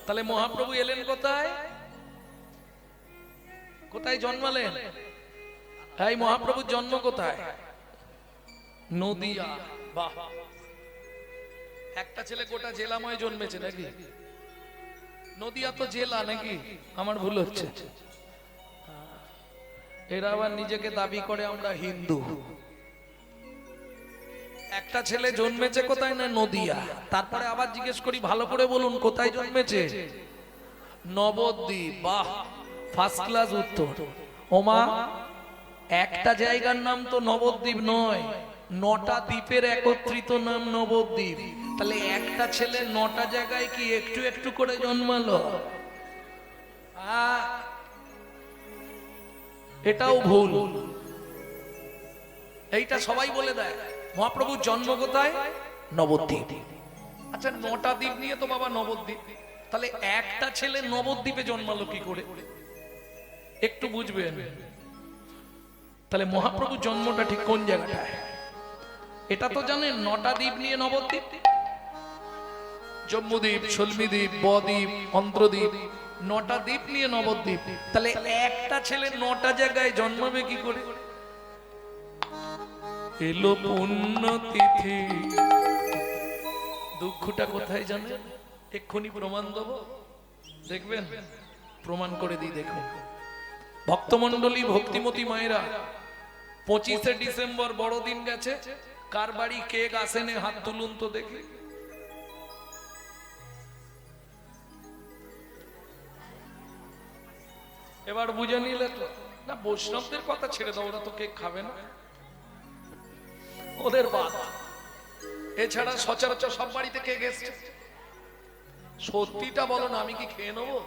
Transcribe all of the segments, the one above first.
তাহলে মহাপ্রভু এলেন কোথায়? কোথায় জন্মালেন? এই মহাপ্রভুর জন্ম কোথায়? নদিয়া। বাহ, একটা ছেলে গোটা জেলাময় জন্মেছে নাকি? নদিয়া তো জেলা নাকি? আমার ভুল হচ্ছে? এরা আবার নিজেকে দাবি করে আমরা হিন্দু। একটা ছেলে জন্মেছে কোথায়? না নদিয়া। তারপরে আবার জিজ্ঞেস করি, ভালো করে বলুন কোথায় জন্মেছে? নবদ্বীপ। বাহ, ফার্স্ট ক্লাস উত্তর। ওমা, একটা জায়গার নাম তো নবদ্বীপ নয়, 9টা দ্বীপের একত্রিত নাম নবদ্বীপ। তাহলে একটা ছেলে 9টা জায়গায় কি একটু একটু করে জন্মালো? এটাও ভুল। এইটা সবাই বলে দেয়। মহাপ্রভুর জন্ম কোথায়? নবদ্বীপ। আচ্ছা, 9টা দ্বীপ নিয়ে তো বাবা নবদ্বীপ, তাহলে একটা ছেলে নবদ্বীপে জন্মালো কি করে? একটু বুঝবেন। তাহলে মহাপ্রভুর জন্মটা ঠিক কোন জায়গাটায়? এটা তো জানেন 9টা দ্বীপ নিয়ে নবদ্বীপ। জম্মুদ্বীপ, সলমিদ্বীপ, বদ্বীপ, অন্ধ্রদ্বীপ, 9টা দ্বীপ নিয়ে নবদ্বীপ। তাহলে একটা ছেলে 9টা জায়গায় জন্মাবে কি করে? এলো পুণ্যতিথি। দুঃখটা কোথায় জানেন? এক্ষুনি প্রমাণ দেবো, দেখবেন। প্রমাণ করে দিই, দেখুন। ভক্তমন্ডলী, ভক্তিমতী মায়েরা, 25শে ডিসেম্বর বড়দিন গেছে। কার বাড়ি কেক আসেনে? হাত তুলুন তো দেখি। এবার বুঝে নিলে তো না? বৈষ্ণবদের কথা ছেড়ে দাও, ওরা তো কেক খাবে না, ওদের বাদ। এছাড়া সচরাচর সব বাড়িতে কেক এসছে। সত্যিটা বলো না, আমি কি খেয়ে নেবো?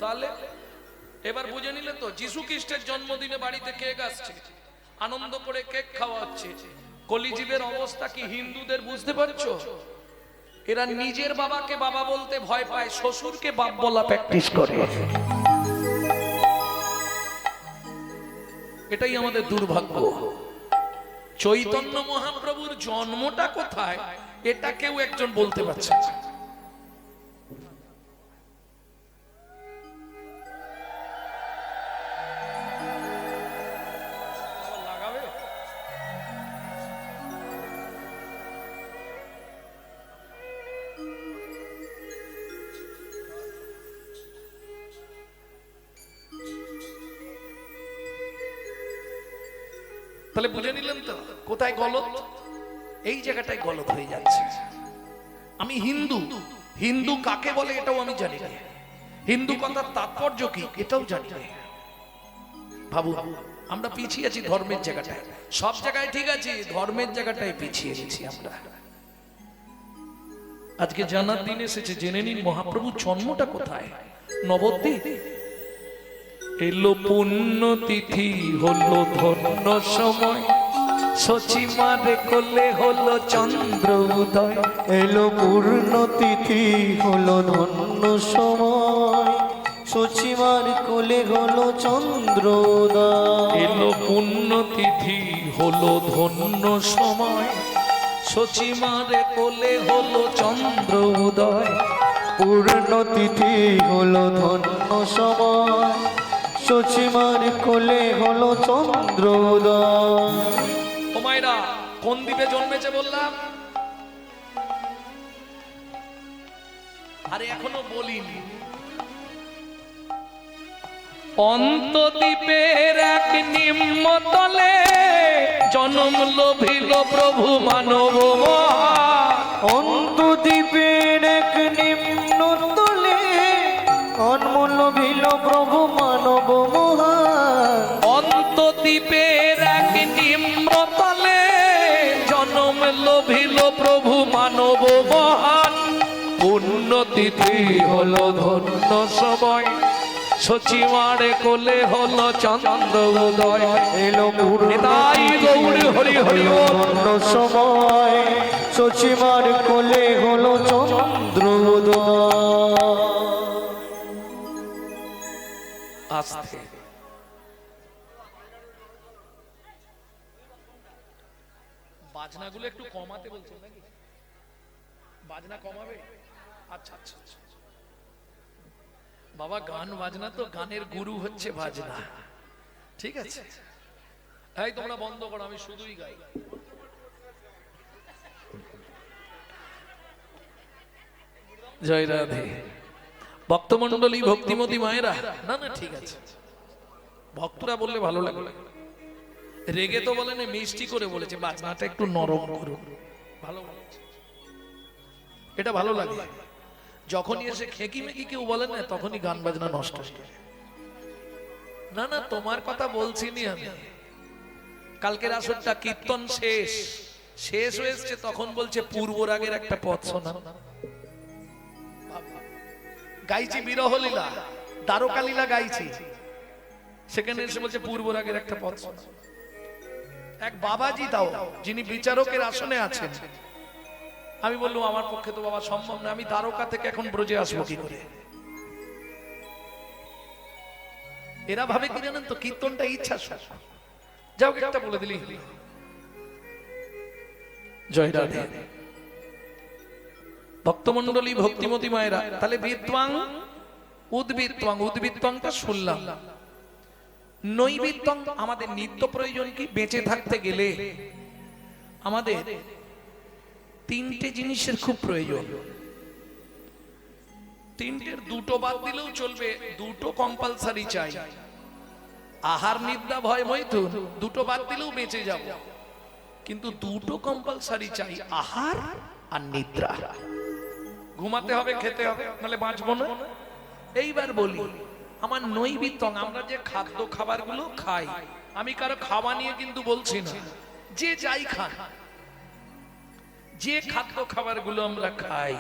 তাহলে এবার বুঝে নিলে তো, যিশু খ্রিস্টের জন্মদিনে বাড়িতে কেক আসছে, আনন্দ করে কেক খাওয়া হচ্ছে। কলিজীবের অবস্থা কি হিন্দুদের বুঝতে পারছো? এরা নিজের বাবাকে বাবা বলতে ভয় পায়, শ্বশুরকে বাপ বলা প্র্যাকটিস করে। এটাই আমাদের দুর্ভাগ্য। চৈতন্য মহাপ্রভুর জন্মটা কোথায় এটা কেউ একজন বলতে পারছে না। তাহলে বুঝে নিলেন তো কোথায় গলত? এই জায়গাটায় গলত হয়ে যাচ্ছে। আমি হিন্দু, হিন্দু কাকে বলে এটাও আমি জানি না। হিন্দু কথার তাৎপর্য কি এটাও জানি না। ভাবু, আমরা পিছিয়ে আছি ধর্মের জায়গাটায়। সব জায়গায় ঠিক আছে, ধর্মের জায়গাটায় পিছিয়ে গেছি আমরা। আজকে জানার দিন এসেছে, জেনে নিন মহাপ্রভুর জন্মটা কোথায়। নবদ্বীপ। এলো পুণ্যতিথি, হলো ধন্য সময়, সচিমারে কোলে হলো চন্দ্র উদয়। এলো পূর্ণতিথি, হলো ধন্য সময়, সচিমার কোলে হলো চন্দ্র উদয়। এলো পুণ্যতিথি, হলো ধন্য সময়, সচিমারে কোলে হলো চন্দ্র উদয়। পূর্ণতিথি, হলো ধন্য সময়, সচিমার কোলে হলো চন্দ্র উদয়। ও মায়েরা, কোন দ্বীপে জন্মেছে বললাম? আরে এখনো বলিনি। অন্তদ্বীপের এক নিম্নতলে জন্ম লোভিল প্রভু মানব মহান। অন্তদ্বীপের এক নিম্ন তলে অনমূল ভিল প্রভু মানব মহান। অন্তদ্বীপের এক নিম্নতলে জন্ম লোভিল প্রভু মানব মহান। পুণ্যতিথি হলো ধন্য সময়, সচিমারে কোলে হলো চন্দ্র উদয়। এলো তাই গৌড় হরি হরি ধন্য সময়, সচিমার কোলে হলো চন্দ্র উদয়। আস্তে বাজনাগুলো একটু কমাতে বলছেন নাকি? বাজনা কমাবে? আচ্ছা আচ্ছা আচ্ছা। বাবা গান বাজনা তো গানের গুরু হচ্ছে বাজনা, ঠিক আছে? এই তোমরা বন্ধ করো, আমি শুধুই গাই। জয় রাধে। ভক্তমণ্ডলী, ভক্তিমতী মায়েরা, না না ঠিক আছে, ভক্তরা বললে ভালো লাগে। রেগে তো বলেন, মিষ্টি করে বলেছে বাজনাটা একটু নরম করুন, ভালো বলেছে, এটা ভালো লাগে। যখনই এসে খেকি মেকি কেউ বলেন না, তখনই গান বাজনা নষ্ট। না না তোমার কথা বলছি নি আমি। কালকের আসরটা কীর্তন শেষ হয়েছে, তখন বলছে পূর্ব রাগের একটা পথ শোনা। গাইছি বিরহ লীলা, দ্বারকা লীলা গাইছি, সেখানে এসে বলছে পূর্ব রাগের একটা পথ শোনা। এক বাবাজি তাও, যিনি বিচারকের আসনে আছেন, আমি বললাম আমার পক্ষে তো বাবা সম্ভব না, আমি দ্বারকা থেকে এখন ব্রজে আসবো কি করে? এরা ভাবে কি জানেন তো, কীর্তনটা ইচ্ছা। যাও একটা বলে দিলি। জয় রাধে। ভক্তমণ্ডলী, ভক্তিমতী মায়েরা, তাহলে বিত্বাং উদ্বৃত্তাং, উদ্বৃত্তাংটা শুনলাম। নৈবিত্তাং আমাদের নিত্য প্রয়োজন কি? বেঁচে থাকতে গেলে আমাদের তিনটে জিনিসের খুব প্রয়োজন। তিনটের দুটো বাদ দিলেও চলবে, দুটো কম্পালসারি চাই। আহার, নিদ্রা, ভয়, মৈথুন, দুটো বাদ দিলেও বেঁচে যাব, কিন্তু দুটো কম্পালসারি চাই, আহার আর নিদ্রা। ঘুমাতে হবে, খেতে হবে, নাহলে বাঁচবো না। এইবার বলি আমার নৈবিত্তং, আমরা যে খাদ্য খাবারগুলো খাই, আমি কারো খাওয়া নিয়ে কিন্তু বলছি না, যে যাই খান, যে খাদ্য খাবারগুলো আমরা খাই,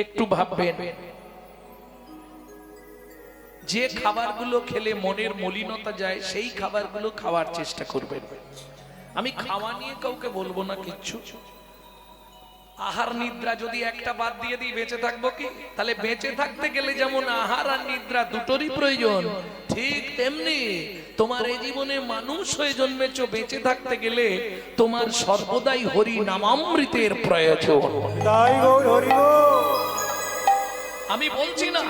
একটু ভাববেন, যে খাবারগুলো খেলে মনের মলিনতা যায়, সেই খাবারগুলো খাওয়ার চেষ্টা করবেন। আমি খাওয়া নিয়ে কাউকে বলবো না কিচ্ছু। আহার নিদ্রা যদি একটা বাদ দিয়ে দিই, বেঁচে থাকবো কি? তাহলে বেঁচে থাকতে গেলে যেমন আহার আর নিদ্রা দুটোরই প্রয়োজন, ঠিক তেমনি তোমার এই জীবনে মানুষ হয়ে জন্মেছো, বেঁচে থাকতে গেলে তোমার সর্বদাই হরি নামামৃতের প্রয়োজন। আমি বলছি না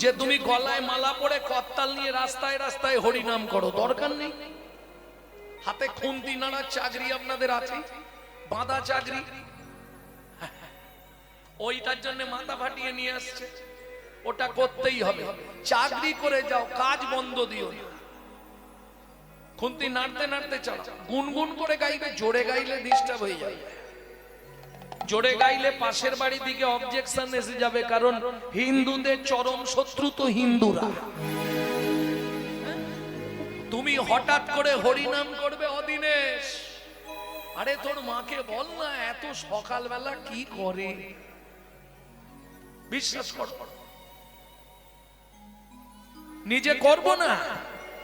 যে তুমি গলায় মালা পরে করতাল নিয়ে রাস্তায় রাস্তায় হরিনাম করো, দরকার নেই। হাতে খুন্তি নাড়ার চাকরি আপনাদের আছে, বাঁধা চাকরি, ওইটার জন্য মাথা ফাটিয়ে নিয়ে আসছে, ওটা করতেই হবে। চাকরি করে যাও, কাজ বন্ধ দিও না। খুন্তি নাড়তে নাড়তে চালাও, গুনগুন করে গাইবে, জোরে গাইলে ডিস্টার্ব হয়ে যাবে। জোরে গাইলে পাশের বাড়ি দিকে অবজেকশন এসে যাবে, কারণ হিন্দুদের চরম শত্রু তো হিন্দুরা। তুমি হঠাৎ করে হরিনাম করবে অদিনেশ, আরে তোর মাকে বল না এত সকালবেলা কি করে, বিশ্বাস কর, নিজে করব না,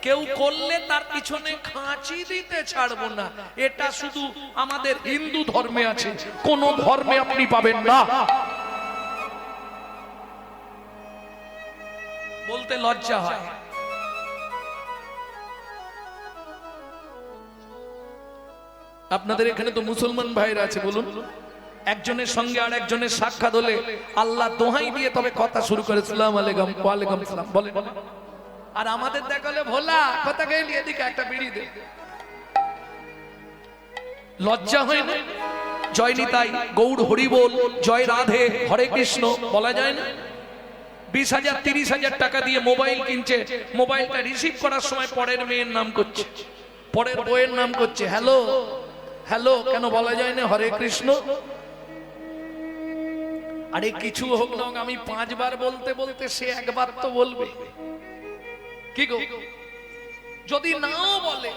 কেউ করলে তার পিছনে খাঁচি দিতে ছাড়বো না। এটা শুধু আমাদের হিন্দু ধর্মে আছে, কোন ধর্মে আপনি পাবেন না। বলতে লজ্জা হয়। আপনাদের এখানে তো মুসলমান ভাইরা আছে, বলুন একজনের সঙ্গে আর একজনের সাক্ষাৎ হলে আল্লাহ দোহাই দিয়ে তবে কথা শুরু করে, সালাম আলাইকুম, ওয়ালাইকুম সালাম বলে। আর আমাদের দেখালে ভোলা কথা গেলি, এদিকে একটা বিড়ি দে, লজ্জা হয় না? জয় নিতাই, গৌড় হরি বল, জয় রাধে, হরে কৃষ্ণ বলা যায় না? 20,000 30,000 টাকা দিয়ে মোবাইল কিনছে, মোবাইলটা রিসিভ করার সময় পরের মেয়ের নাম করছে, পরের বইয়ের নাম করছে, হ্যালো হ্যালো, কেন বলা যায় না হরে কৃষ্ণ? আরে কিছু হোক না, আমি 5 বার বলতে বলতে সে একবার তো বলবে, কি গো? যদি নাও বলে,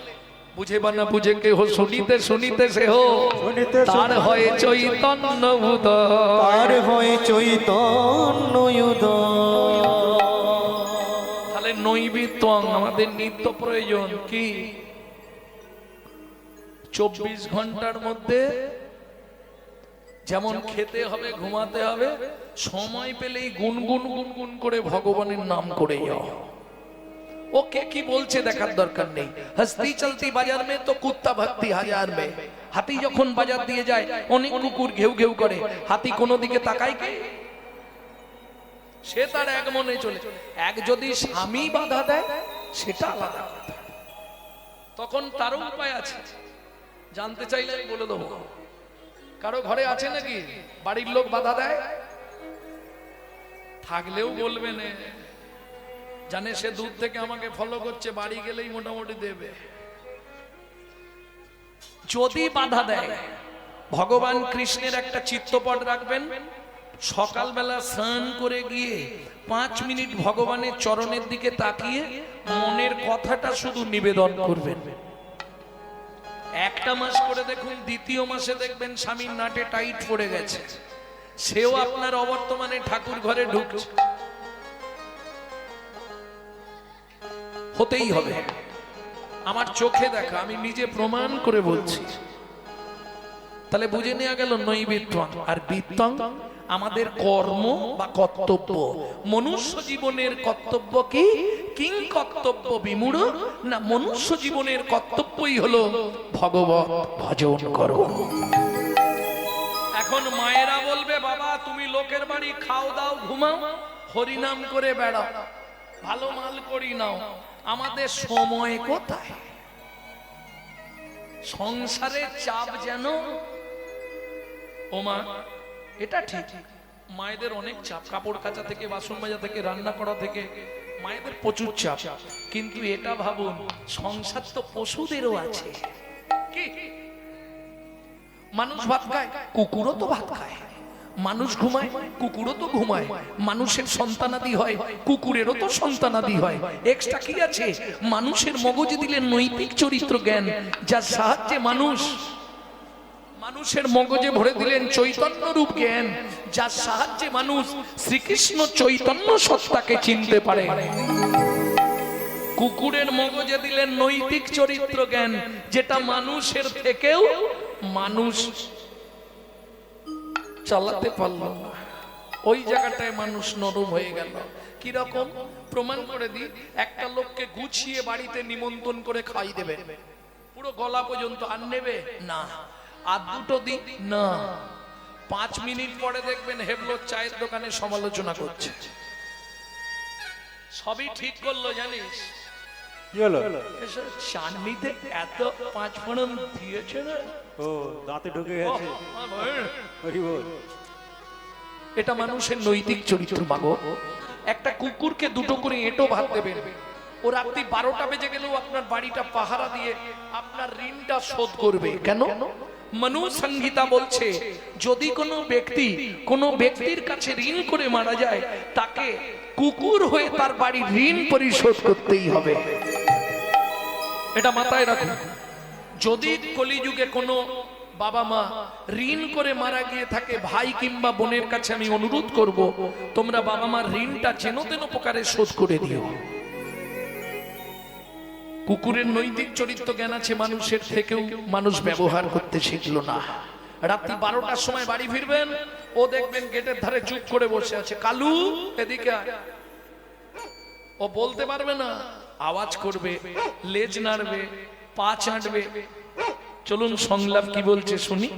বুঝে বা না বুঝে কে হো, শুনিতে শুনিতে সে হো, তার হয় চৈতন্য উদয়, তার হয় চৈতন্য উদয়। তাহলে নৈবিত্তং আমাদের নিত্য প্রয়োজন কি? 24 ঘন্টার মধ্যে যেমন খেতে হবে, ঘুমাতে হবে, সময় পেলেই গুনগুন গুনগুন করে ভগবানের নাম করে যাও। ও কে কি বলছে দেখার দরকার নেই। হস্তি চলতি বাজার মে তো কুত্তা ভক্তি হাজার মে। হাতি যখন বাজার দিয়ে যায় অনেক কুকুর ঘেউ ঘেউ করে, হাতি কোনো দিকে তাকায় কে? সে তার এক মনে চলে। এক যদি স্বামী বাধা দেয় সেটা আলাদা কথা, তখন তারও উপায় আছে। জানতে চাইলে আমি বলে দেবো। কারো ঘরে আছে নাকি বাড়ির লোক বাধা দেয়? থাকলেও বলবে না, জানে সে দূর থেকে আমাকে ফলো করছে, বাড়ি গেলেই মোটামুটি দেবে। যদি বাধা দেয়, ভগবান কৃষ্ণের একটা চিত্রপট রাখবেন, সকালবেলা স্নান করে গিয়ে 5 মিনিট ভগবানের চরণের দিকে তাকিয়ে মনের কথাটা শুধু নিবেদন করবেন। একটা মাস করে দেখুন, দ্বিতীয় মাসে দেখবেন স্বামীর নাটে টাইট পড়ে গেছে, সেও আপনার অবর্তমানে ঠাকুর ঘরে ঢুকছে। হতেই হবে, আমার চোখে দেখা, আমি নিজে প্রমাণ করে বলছি। তাহলে বুঝে নেওয়া গেল নৈবিত্তং আর বিত্তং আমাদের কর্ম বা কর্তব্য। মনুষ্য জীবনের কর্তব্য কি? কিং কর্তব্য বিমূঢ় না, মনুষ্য জীবনের কর্তব্যই হলো ভগবত ভজন করো। এখন মায়েরা বলবে, বাবা তুমি লোকের বাড়ি খাও দাও ঘুমাও, হরিনাম করে বেড়াও, ভালো মাল করি নাও, আমাদের সময় কোথায়? সংসারের চাপ যেন। ও মা, এটা ঠিক, মায়েদের অনেক চাপ, কাপড় কাচা থেকে বাসন মাজা থেকে রান্না করা থেকে মায়েদের প্রচুর চাপ। কিন্তু এটা ভাবুন, সংসার তো পশুদেরও আছে। কি মানুষ ভাত খায়, কুকুরও তো ভাত খায়। মানুষ ঘুমায়, কুকুরও তো ঘুমায়। মানুষের সন্তানাদি হয়, কুকুরেরও তো সন্তানাদি হয়। এক্সট্রা কি আছে? মানুষের মগজে দিলেন নৈতিক চরিত্র জ্ঞান, যার সাহায্যে মানুষের মগজে ভরে দিলেন চৈতন্য রূপ জ্ঞান, যার সাহায্যে মানুষ শ্রীকৃষ্ণ চৈতন্য সত্তাকে চিনতে পারে। কুকুরের মগজে দিলেন নৈতিক চরিত্র জ্ঞান, যেটা মানুষের থেকেও মানুষ চালাতে পারলো না। ওই জায়গাটায় মানুষ নরম হয়ে গেল। কি রকম? প্রমাণ করে দিই, একটা লোককে গুছিয়ে বাড়িতে নিমন্ত্রণ করে খাই দেবে, পুরো গলা পর্যন্ত, আর নেবে না। আর দুটো দিন না, 5 মিনিট পরে দেখবেন হেবলো চায়ের দোকানে সমালোচনা করছে। সবই ঠিক করলো জানিস, চাটনিতে এত 5 ফোড়ন দিয়েছে না, ও দাঁতে ঢুকে গেছে। এটা মানুষের নৈতিক চরিত্র। মাগো, একটা কুকুরকে 2টো করে এঁটো ভাত দেবেন, ও রাত্রি 12টা বেজে গেলেও আপনার বাড়িটা পাহারা দিয়ে আপনার ঋণটা শোধ করবে। কেন? মনু সংহিতা বলছে, যদি কোনো ব্যক্তির কাছে ঋণ করে মারা যায়, তাকে কুকুর হয়ে তার বাড়ির ঋণ পরিশোধ করতেই হবে। এটা মাথায় রাখুন। যদি কলিযুগে কোনো বাবা মা ঋণ করে মারা গিয়ে থাকে, ভাই কিংবা বোনের কাছে আমি অনুরোধ করব, তোমরা বাবা মার ঋণটা যেন তেন প্রকারে শোধ করে দিও। কুকুরের নৈতিক চরিত্র জ্ঞান আছে মানুষের থেকেও, মানুষ ব্যবহার করতে শিখলো না। রাত্রি 12টার সময় বাড়ি ফিরবেন, ও দেখবেন গেটের ধারে চুপ করে বসে আছে, কালু এদিকে আয়। ও বলতে পারবে না, আওয়াজ করবে, লেজ নাড়বে, পা চাটবে। চলুন সংলাপ কি বলছে শুনি।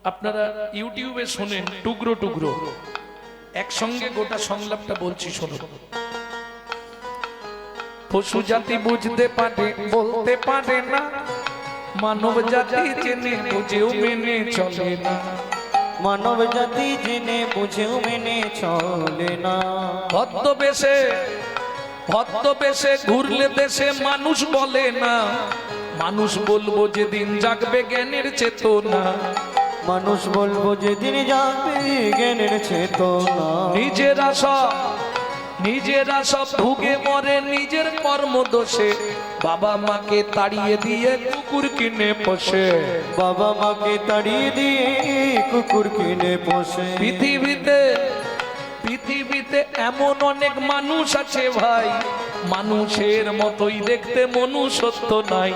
আপনারা ইউটিউবে শোনেন টুকরো টুকরো, একসঙ্গে গোটা সংলাপটা বলছি শুনুন। পশু জাতি বুঝতে পারে, বলতে পারে না, মানব জাতি জেনে বুঝেও মেনে চলে না। মানব জাতি জেনে বুঝেও মেনে চলে না। ভদ্রবেশে ঘুরলে দেশে মানুষ বলে না, মানুষ বলবো যেদিন জাগবে জ্ঞানের চেতনা। মানুষ বলবো যেদিন জাগবে জ্ঞানের চেতনা। নিজেরা সব ভুগে মরে নিজের কর্ম দোষে, বাবা মাকে তাড়িয়ে দিয়ে কুকুর কিনে পোষে। বাবা মাকে তাড়িয়ে দিয়ে কুকুর কিনে পোষে। পৃথিবীতে এমন অনেক মানুষ আছে ভাই, মানুষের মতোই দেখতে মনুষ্যত্ব নাই।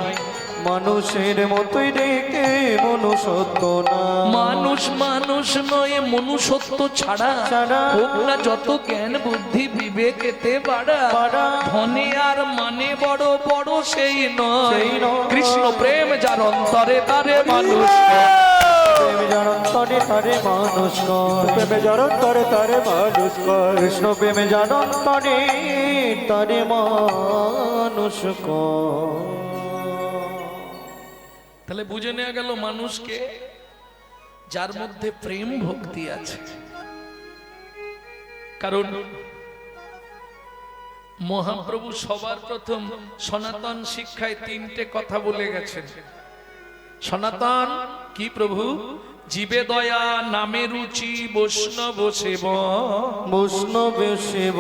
মানুষের মতোই দেখতে মনুষ্যত্ব না। মানুষ মানুষ নয় মনুষ্যত্ব ছাড়া ছাড়া হোক না যত জ্ঞান বুদ্ধি বিবেক এতে বাড়া বাড়া। ধনে আর মানে বড় বড় সেই নয় সেই নয়। কৃষ্ণ প্রেম যার অন্তরে তারে মানুষ প্রেমে যার অন্তরে তারে মানুষ কর। প্রেমে যার অন্তরে তারে মানুষ কর। কৃষ্ণ প্রেমে যার অন্তরে তারে মানুষ কর। তাহলে বুঝে নেওয়া গেল মানুষকে যার মধ্যে প্রেম ভক্তি আছে। কারণ মহাপ্রভু সবার প্রথম সনাতন শিক্ষায় তিনটে কথা বলে গেছেন। সনাতন কি প্রভু? জীবে দয়া নামে রুচি বৈষ্ণব সেব বৈষ্ণব সেব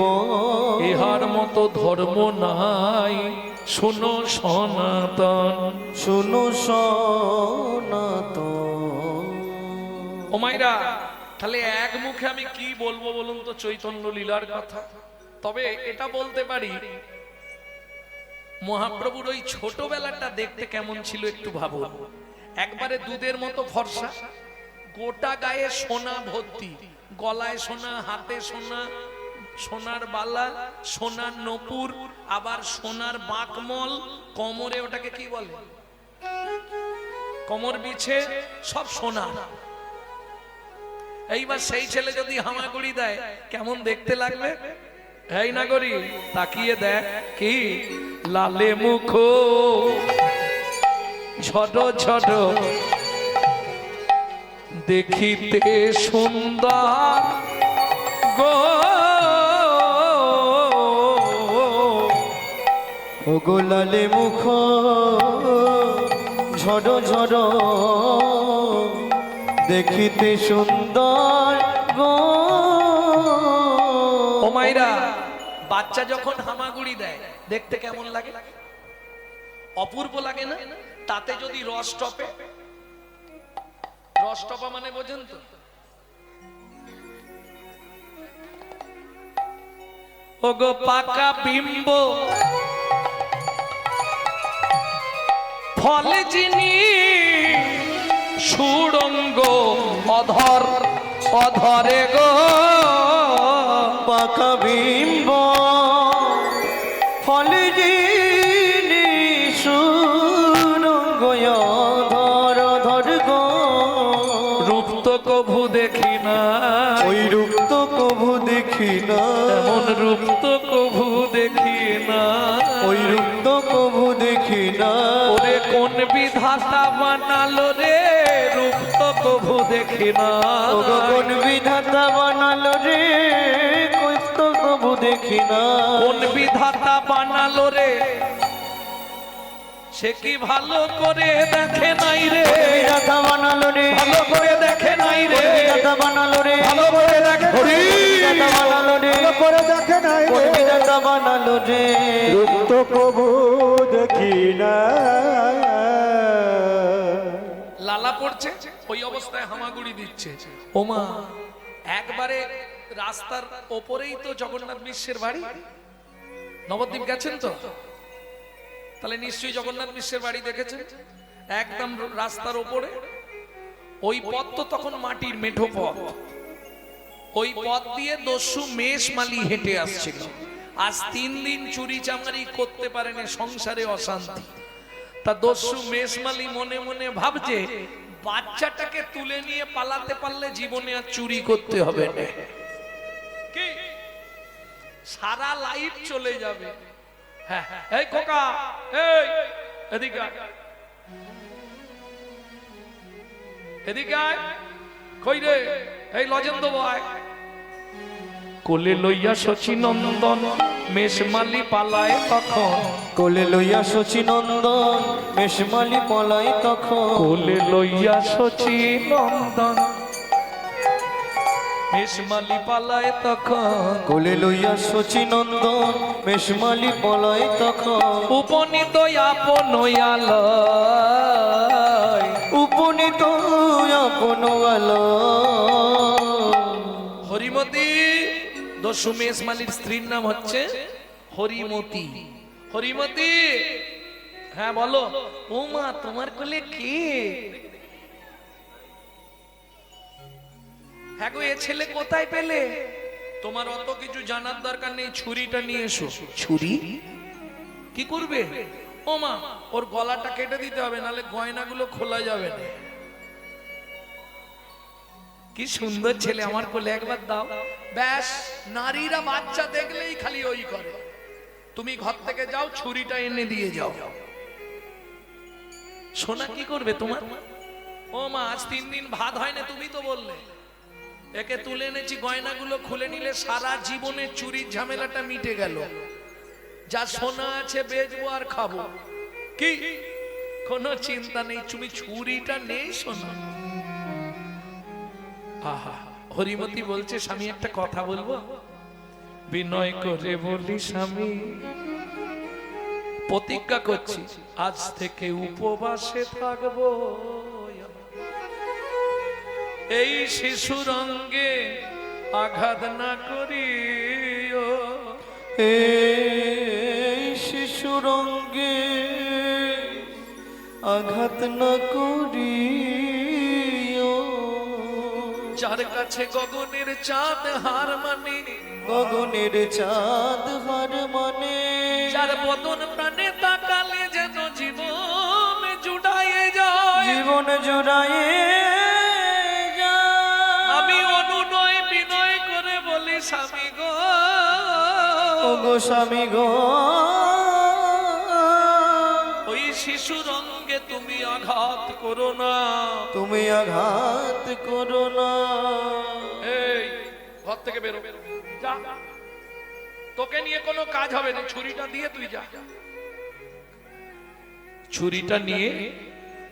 ইহার মতো ধর্ম নাই শোনো সনাতন। শুনো সনাতন। ও মাইরা, তাহলে এক মুখে আমি কি বলবো বলুন তো চৈতন্য লীলার কথা। তবে এটা বলতে পারি মহাপ্রভুর ওই ছোটবেলাটা দেখতে কেমন ছিল একটু ভাবুন। একবারে দুধের মতো ফর্সা, গোটা গায়ে সোনা ভর্তি, গলায় সোনা, হাতে সোনা, সোনার বালা, সোনার নপুর, আবার সোনার বাঁকমল, কোমরে ওটাকে কি বলে, কোমর বিছে সব সোনা। এইবার সেই ছেলে যদি হামাগুড়ি দেয় কেমন দেখতে লাগবে? এই না করি তাকিয়ে দেখ, কি লালে মুখ ঝড় ঝড় দেখিতে সুন্দর গো ও গোলালে মুখ ঝড় ঝড় দেখিতে সুন্দর গো। ও মাইরা, বাচ্চা যখন হামাগুড়ি দেয় দেখতে কেমন লাগে? অপূর্ব লাগে না? তাতে যদি রস টপে, রস টপা মানে বোঝেন তো? ও গো পাকা বিম্ব ফলে যিনি সুড়ঙ্গ অধর অধরে গো পাকা বিম্ব ফলে যিনি সুরঙ্গ ধর ধর গো। রূপ তো কভু দেখি না, ওই রূপ তো কভু দেখি না, এমন রূপ তো কভু দেখি না, ওই রূপ তো কভু দেখি না। ওরে কোন বিধাতা বানালো রে রূপ তো কভু দেখি না। ওগো কোন বিধাতা বানালো রে কই তো কভু দেখি না। কোন বিধাতা বানালো রে সে কি ভালো করে দেখে নাই রে, বিধাতা বানালো রে ভালো করে দেখে নাই রে, বিধাতা বানালো রে ভালো করে দেখে বিধাতা বানালো রে করে দেখে নাই কোন বিধাতা বানালো রে রূপ তো কবু দেখি না। লালা পড়ছে ওই অবস্থায় হামাগুড়ি দিচ্ছে। ওমা, একবারে রাস্তার ওপরেই তো জগন্নাথ মিশ্রের বাড়ি। নবদ্বীপ গেছেন তো? তাহলে নিশ্চয়ই জগন্নাথ মিশ্রের বাড়ি দেখেছেন। একদম রাস্তার ওপরে ওই পথ তো তখন মাটির মেঠো পথ, ওই পথ দিয়ে দস্যু মেষ মালি হেঁটে আসছিল। আজ 3 দিন চুরি চামারি করতে পারেনি, সংসারে অশান্তি। তা দস্যু মেষমালি মনে মনে ভাবছে বাচ্চাটাকে তুলে নিয়ে পালাতে পারলে জীবনে আর চুরি করতে হবে না, কি সারা লাইফ চলে যাবে। হ্যাঁ, এই খোকা, এই এদিকে আয়, এদিকে আয়, কই রে? এই লজেন্দ্র ভাই কোলে লইয়া শচী নন্দন মেষমালি পালায় তখন, কোলে লইয়া শচী নন্দন মেষমালি পলাই তখন। কোলে লইয়া শচী নন্দন মেষমালি পালায় তখন, কোলে লইয়া শচী নন্দন মেষমালি পলাই তখন। উপনীত আপন আলয়, উপনীত আপন হরিমতি। দস্যু মেষমালির স্ত্রীর নাম হচ্ছে হরিমতি। হরিমতি, হ্যাঁ বলো। ও মা, তোমার কোলে কে? হ্যাঁ গো, এ ছেলে কোথায় পেলে? তোমার অত কিছু জানার দরকার নেই, ছুরিটা নিয়ে এসো। ছুরি কি করবে? ও মা, ওর গলাটা কেটে দিতে হবে, নাহলে গয়নাগুলো খোলা যাবে না। কি সুন্দর ছেলে, আমার কোলে একবার দাও। ব্যাস, নারীরা বাচ্চা দেখলেই খালি ওই করে। তুমি ঘর থেকে যাও, ছুরিটা এনে দিয়ে যাও। সোনা কি করবে তোমার? ও মা, আজ 3 দিন ভাত হয় না, তুমি তো বললে। একে তুলে এনেছি, গয়নাগুলো খুলে নিলে সারা জীবনে চুরির ঝামেলাটা মিটে গেল। যা সোনা আছে বেচবো আর খাবো, কি কোনো চিন্তা নেই। তুমি ছুরিটা নেই সোনা। আহা, হরিমতি বলছে, স্বামী একটা কথা বলবো? বিনয় করে বলি স্বামী, প্রতিজ্ঞা করছি আজ থেকে উপবাসে থাকবো। এই শিশুর অঙ্গে আঘাত না করিও, এই শিশুর অঙ্গে আঘাত না করিও। যার কাছে গগনের চাঁদ হার মানে, গগনের চাঁদ হার মানে, যার বদন প্রাণে তাকালে যেন জীবন জুড়াইয়ে যায়। জীবন জুড়াইয়ে যায়। আমি অনুনয় বিনয় করে বলি স্বামী গো, ও গো স্বামী গো, ওই শিশুর অঙ্গে তুমি আঘাত করো না। তুমি আঘাত করো না। এই ঘর থেকে বেরো, যা, তোকে নিয়ে কোনো কাজ হবে না। ছুরিটা দিয়ে তুই যা। ছুরিটা নিয়ে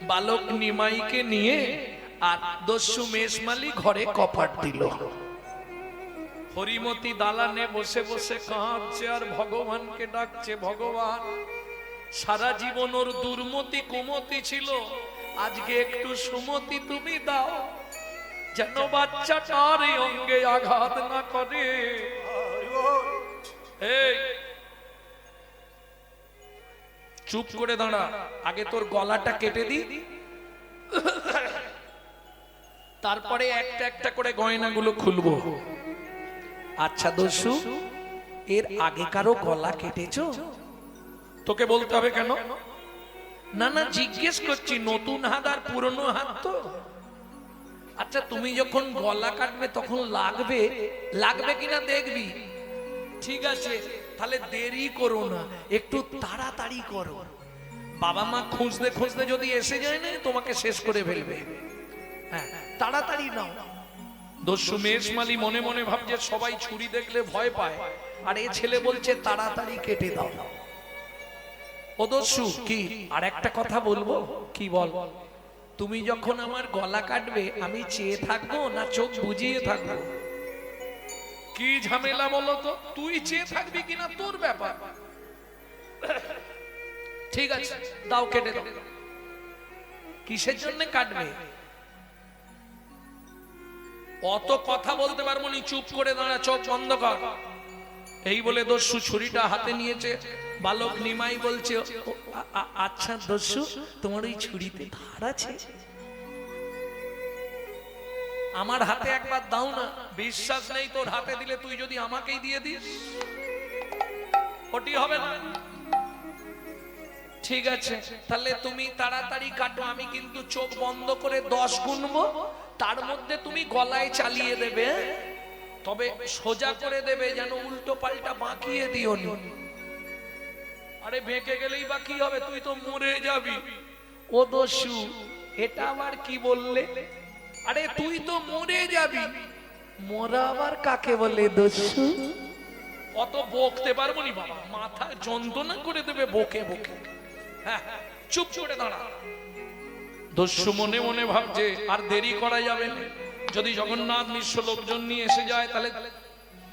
বালক নিমাইকে নিয়ে আর দস্যু মেষমালি ঘরে কপাট দিল। হরিমতি দালানে বসে বসে কাঁদছে আর ভগবানকে ডাকছে, ভগবান সারা জীবন ওর দুর্মতি কুমতি ছিল, আজকে একটু সুমতি তুমি দাও, যেন বাচ্চাটার এই অঙ্গে আঘাত না করে। এই চুপ করে দাঁড়া, আগে তোর গলাটা কেটে দি, তারপরে একটা একটা করে গয়নাগুলো খুলবো। আচ্ছা দস্যু, এর আগে কারো গলা কেটেছো? তোকে বলতে হবে কেন? না না, জিজ্ঞেস করছি, নতুন হাত আর পুরনো হাত তো। আচ্ছা, তুমি যখন গলা কাটবে তখন লাগবে, লাগবে কিনা দেখবি। ঠিক আছে, তাহলে দেরি করো না, একটু তাড়াতাড়ি করো। বাবা মা খুঁজতে খুঁজতে যদি এসে যায় না, তোমাকে শেষ করে ফেলবে। হ্যাঁ, তাড়াতাড়ি নাও। দস্যু মেষমালি মনে মনে ভাবছে সবাই ছুরি দেখলে ভয় পায়, আর এ ছেলে বলছে তাড়াতাড়ি কেটে দাও। ও দস্যু, কি আর একটা কথা বলবো? কি বল? তুমি যখন আমার গলা কাটবে, আমি চেয়ে থাকবো না চোখ বুজিয়ে থাকবো? কি ঝামেলা বলো তো? তুই চেয়ে থাকবি কিনা তোর ব্যাপার। ঠিক আছে, দাও, কেটে দাও। কিসের জন্য কাটবে? অত কথা বলতে পারবো নি, চুপ করে দাঁড়া, চোখ বন্ধ কর। এই বলে দস্যু ছুরিটা হাতে নিয়েছে। বালক নিমাই বলছে, আচ্ছা দস্যু, তোমার ওই ছুরিতে ধার আছে? আমার হাতে একবার দাও না। বিশ্বাস নেই তোর হাতে দিলে, তুই যদি আমাকেই দিয়ে দিস, ওটি হবে না। ঠিক আছে, তাহলে তুমি তাড়াতাড়ি কাটো, আমি কিন্তু চোখ বন্ধ করে 10 গুনবো, তার মধ্যে তুমি গলায় চালিয়ে দেবে, তবে সোজা করে দেবে, যেন উল্টো পাল্টা বাঁকিয়ে দিও নি। আরে বেঁকে গেলেই বা কি হবে, তুই তো মরে যাবি। ও দস্যু, এটা আবার কি বললে? আরে তুই তো মরে যাবি, মরা আবার কাকে বলে দস্যু? অত বকতে পারবো নি বাবা, মাথা যন্ত্রণা করে দেবে বকে বকে। হ্যাঁ, চুপ করে দাঁড়া। দস্যু মনে মনে ভাবছে আর দেরি করা যাবে না, যদি জগন্নাথ মিশ্র লোকজন নিয়ে এসে যায় তাহলে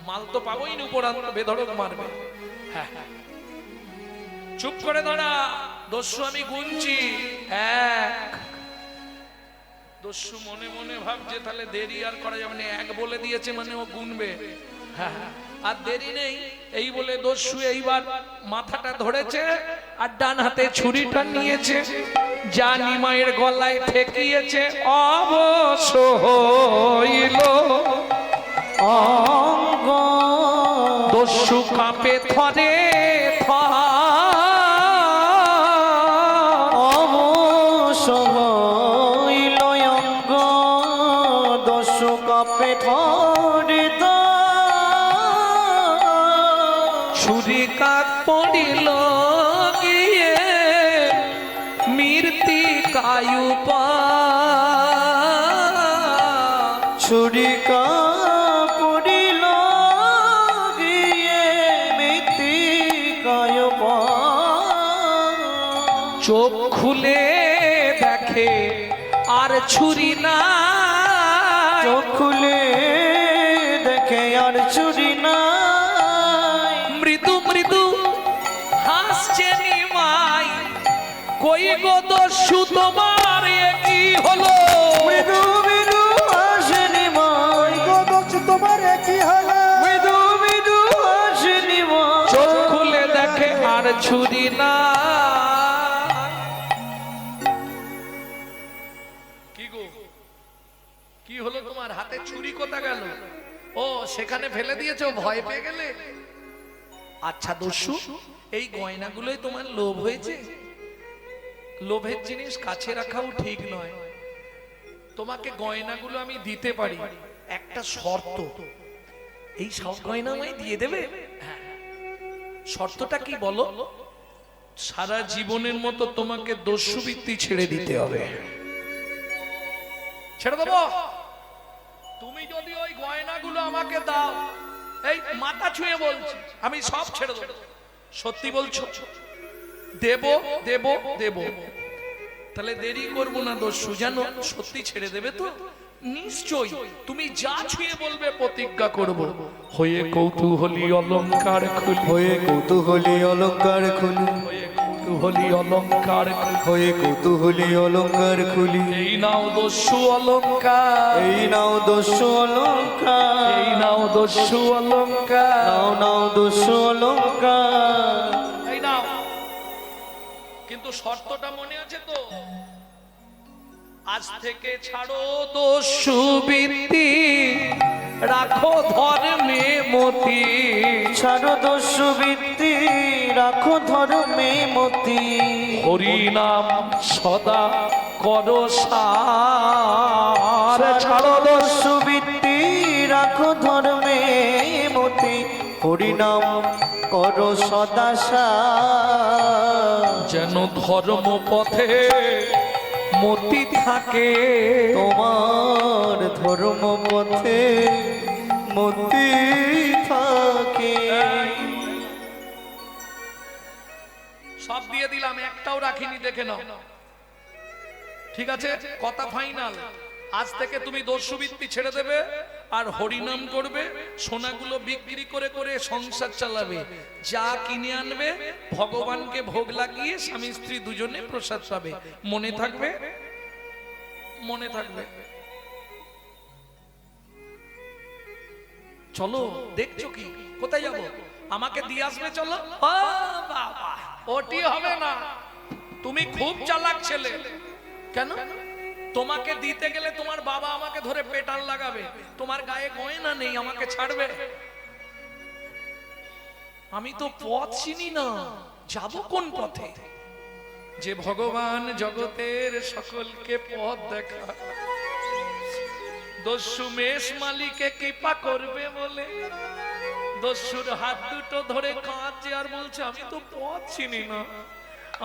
মাল তো পাবোই না, উপরান্ত বেধড়ক মারবে। হ্যাঁ, চুপ করে দাঁড়া দস্যু, আমি গুনছি। 1। দস্যু মনে মনে ভাবছে তাহলে দেরি আর করা যাবে না, 1 বলে দিয়েছে মানে ও গুনবে। হ্যাঁ, আর দেরি নেই। এই বলে দস্যু এইবার মাথাটা ধরেছে আর ডান হাতে ছুরিটা নিয়েছে, যা নিমাইয়ের গলায় ঠেকিয়েছে অবশ হইল অঙ্গ। দস্যু কাঁপে থরে অবশ হইল অঙ্গ, দস্যু কাপে ধরে ছুরি কাত পড়িল গিয়ে মৃত্তিকায়ুপা ছুরিকা পড়িল গিয়ে মৃত্তিকায় পা। চোখ খুলে দেখে আর ছুরি না, চোখ খুলে দেখে আর ছুরি নাই। মৃদু মৃদু হাসছে নিমাই, কই গো দস্যু তোমার এ কি হলো? মৃদু মৃদু হাসেনি মাই, তোমার কি হলো? মৃদু মৃদু হাসেনি মাই। চোখ খুলে দেখে আর ছুরি না। কি গো, কি হলো তোমার হাতে ছুরি কোথা গেল? ও সেখানে ফেলে দিয়েছো, ভয় পেয়ে গেলে? আচ্ছা দস্যু, এই গয়নাগুলোই তোমার লোভ হয়েছে? লোভের জিনিস কাছে রাখাও ঠিক নয়। তোমাকে গয়নাগুলো আমি দিতে পারি, একটা শর্ত। এই সব গয়না আমায় দিয়ে দেবে? হ্যাঁ। শর্তটা কি বলো? সারা জীবনের মতো তোমাকে দস্যুবৃত্তি ছেড়ে দিতে হবে। ছেড়ে দেবো? তুমি যদি ওই গয়নাগুলো আমাকে দাও, এই মাথা ছুঁয়ে বলছি, আমি সব ছেড়ে দেবো। সত্যি বলছো? দেব দেব দেব। তাহলে দেরি করবো না দস্যু, জানো সত্যি ছেড়ে দেবে তো? নিশ্চয়ই, তুমি যা ছুঁয়ে বলবে প্রতিজ্ঞা করব। হয়ে কৌতূহলী অলংকার খুলি, হয়ে কৌতূহলী অলঙ্কার খুলি, হয়ে কৌতূহলী অলংকার খুলি, হয়ে কৌতূহলী অলঙ্কার খুলি। এই নাও দস্যু অলংকার, এই নাও দস্যু অলঙ্কার, এই নাও দস্যু অলংকার, নাও নাও দস্যু অলঙ্কার। এই নাও। কিন্তু শর্তটা মনে আছে তো? আজ থেকে ছাড়ো দস্যুবৃত্তি, রাখো ধর্মে মতি। ছাড়ো দস্যুবৃত্তি, রাখো ধর্মে মতি। হরি নাম সদা করো সার। ছাড়ো দস্যু, দস্যুবৃত্তি, রাখো ধর্মে মতি। হরিনাম করো সদা সার। যেন ধর্ম পথে মতি থাকে। তোমার ধর্ম পথে মতি থাকে। সব দিয়ে দিলাম, একটাও রাখিনি, দেখে নাও। ঠিক আছে, কথা ফাইনাল। আজ থেকে তুমি দস্যুবৃত্তি ছেড়ে দেবে আর হরিনাম করবে, সোনাগুলো বিক্রি করে করে সংসার চালাবে। যা কিনে আনবে ভগবানকে ভোগ লাগিয়ে স্বামী স্ত্রী দুজনে প্রসাদ পাবে। মনে থাকবে? মনে থাকবে? চলো, দেখছো কি কোথায় যাব? আমাকে দিয়ে আসবে, চলো। ও বাবা, ওটি হবে না। তুমি খুব চালাক ছেলে। কেন? তোমাকে দিতে গেলে তোমার বাবা আমাকে ধরে পেটান লাগাবে। তোমার গায়ে গয়না নেই, আমাকে ছাড়বে? আমি তো পথ চিনি না, যাব কোন পথে? যে ভগবান জগতের সকলকে পথ দেখা, দস্যু মেষ মালিকে কৃপা করবে বলে দস্যুর হাত দুটো ধরে কাঁদছে আর বলছে আমি তো পথ চিনি না,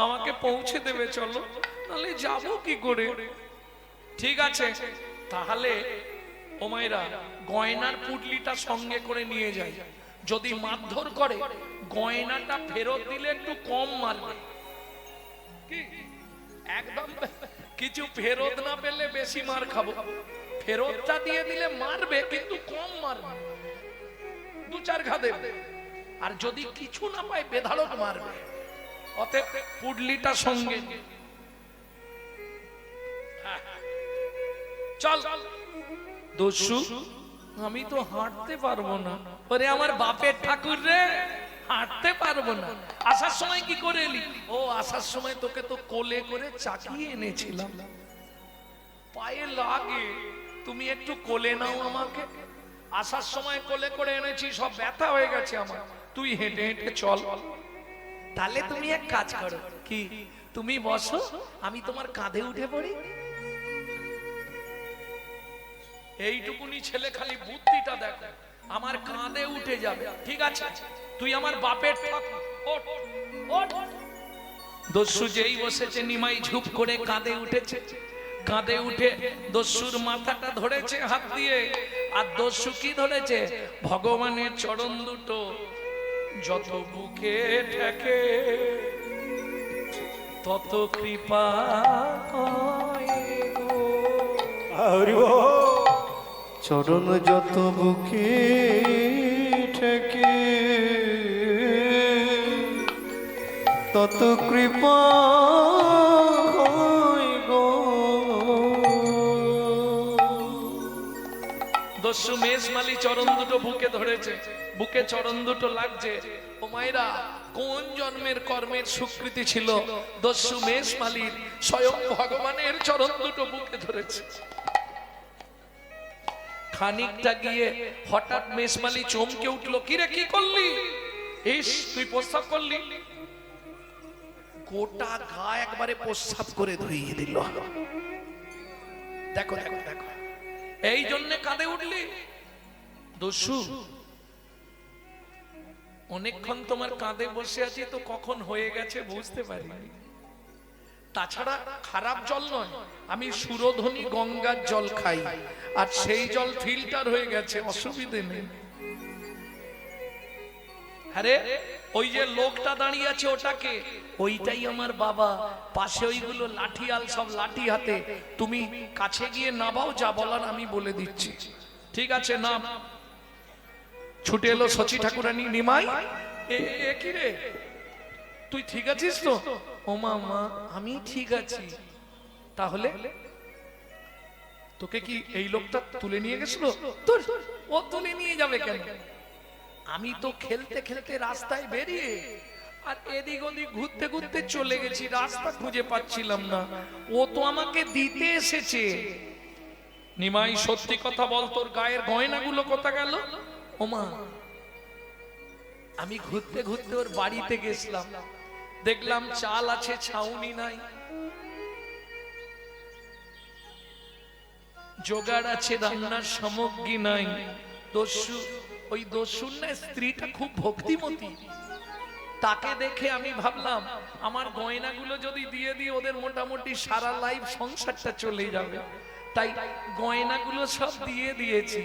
আমাকে পৌঁছে দেবে চলো, নাহলে যাবো কি করে? ঠিক আছে, তাহলে ও মায়েরা গয়নার পুটলিটা সঙ্গে করে নিয়ে যাই। যদি মারধর করে গয়নাটা ফেরত দিলে একটু কম মারবে। কি একদম কিছু ফেরত না পেলে বেশি মার খাবো। ফেরতটা দিয়ে দিলে মারবে কিন্তু কম মারবে, দু চার ঘা দেবে। আর যদি কিছু না পায় বেধাড়ক মারবে। অতএব পুডলিটা সঙ্গে চল। দস্যু আমি তো হাঁটতে পারবো না। ওরে আমার বাপের ঠাকুর রে, হাঁটতে পারবো না। আসার সময় কি করে এলি? ও আসার সময় তোকে তো কোলে করে চাকিয়ে এনেছিলাম, পায়ে লাগে, তুমি একটু কোলে নাও আমাকে। আসার সময় কোলে করে এনেছি, সব ব্যথা হয়ে গেছে আমার, তুই হেঁটে হেঁটে চল। তাহলে তুমি এক কাজ করো, কি? তুমি বসো, আমি তোমার কাঁধে উঠে পড়ি। এইটুকুনি ছেলে খালি বুদ্ধিটা দেখো, আমার কাঁধে উঠে যাবে। ঠিক আছে, তুই আমার বাপের ঠাকুর, ওঠ, ওঠ। দস্যু যেই বসেছে, নিমাই ঝুপ করে কাঁধে উঠেছে। কাঁধে উঠে দস্যুর মাথাটা ধরেছে হাত দিয়ে। আর দস্যু কি ধরেছে? ভগবানের চরণ দুটো। যত বুকে ঠেকে তত কৃপা হয় গো। হরি বল। চরণ যত বুকে ঠেকে তত কৃপা হয় গো। দস্যু মেষমালি চরণ দুটো বুকে ধরেছে, বুকে চরণ দুটো লাগছে। ও মায়েরা, কোন জন্মের কর্মের স্বীকৃতি ছিল দস্যু মেষমালির? স্বয়ং ভগবানের চরণ দুটো বুকে ধরেছে। খানিকটা গিয়ে হঠাৎ মেষমালি চমকে উঠলো, কিরে কি করলি? ইস, তুই প্রস্রাব করলি? গোটা গা একবারে প্রস্রাব করে ধুইয়ে দিল। দেখো দেখো দেখো, এই জন্য কাঁদে উঠলি? দস্যু, অনেকক্ষণ তোমার কাঁধে বসে আছি তো কখন হয়ে গেছে বুঝতে পারিনি। তাছাড়া খারাপ জল নয়, আমি সুরধনী গঙ্গার জল খাই, আর সেই জল ফিল্টার হয়ে গেছে, অসুবিধে নেই। আরে ওই যে লোকটা দাঁড়িয়ে আছে ওটাকে, ওইটাই আমার বাবা। পাশে ওইগুলো লাঠিয়াল, সব লাঠি হাতে। তুমি কাছে গিয়ে নামাও, যা বলার আমি বলে দিচ্ছি। ঠিক আছে, নাম। ছুটে এলো শচী ঠাকুরানী, নিমাই এ কি রে, তুই ঠিক আছিস তো? ও মা, আমি ঠিক আছি। তাহলে তোকে কি এই লোকটা তুলে নিয়ে গেছিল? তোর ও তুলে নিয়ে যাবে কেন? আমি তো খেলতে খেলতে রাস্তায় বেরিয়ে আর এদিক ওদিক ঘুরতে ঘুরতে চলে গেছি, রাস্তা খুঁজে পাচ্ছিলাম না, ও তো আমাকে দিতে এসেছে। নিমাই সত্যি কথা বল, তোর গায়ের গয়নাগুলো কোথা গেল? ওমা, আমি ঘুরতে ঘুরতে ওর বাড়িতে গেছিলাম, দেখলাম চাল আছে, ছাউনি নাই, জোগাড় আছে, রান্নার সামগ্রী নাই। দস্যু, ওই দস্যুর না স্ত্রীটা খুব ভক্তিমতী, তাকে দেখে আমি ভাবলাম আমার গয়নাগুলো যদি দিয়ে দিই ওদের মোটামুটি সারা লাইফ সংসারটা চলে যাবে, তাই গয়নাগুলো সব দিয়ে দিয়েছি।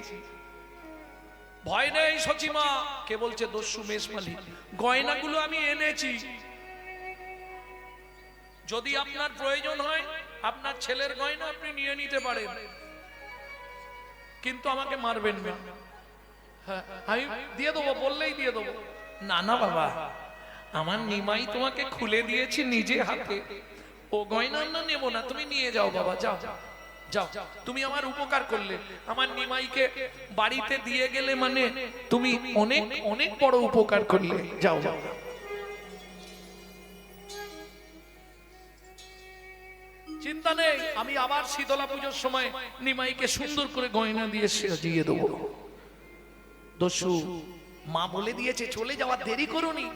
ভয় নেই সচিমা। কে বলছে? দস্যু মেষমালি। গয়নাগুলো আমি এনেছি, যদি আপনার প্রয়োজন হয় আপনার ছেলের গয়না আপনি নিয়ে নিতে পারেন, কিন্তু আমাকে মারবেন না। হ্যাঁ, আমি দিয়ে দেবো, বললেই দিয়ে দেবো। না না বাবা, আমার নিমাই তোমাকে খুলে দিয়েছি নিজে হাতে, ও গয়না না নেব না, তুমি নিয়ে যাও বাবা, যাও যাও, তুমি আমার উপকার করলে, আমার নিমাইকে বাড়িতে দিয়ে গেলে মানে তুমি অনেক অনেক বড় উপকার করলে, যাও যাও। চিন্তা নেই, আমি আবার শীতলা পুজোর সময় নিমাইকে সুন্দর করে গয়না দিয়ে সাজিয়ে দেবো। দস্যু, মা বলে দিয়েছে চলে যাওয়ার দেরি করোনি,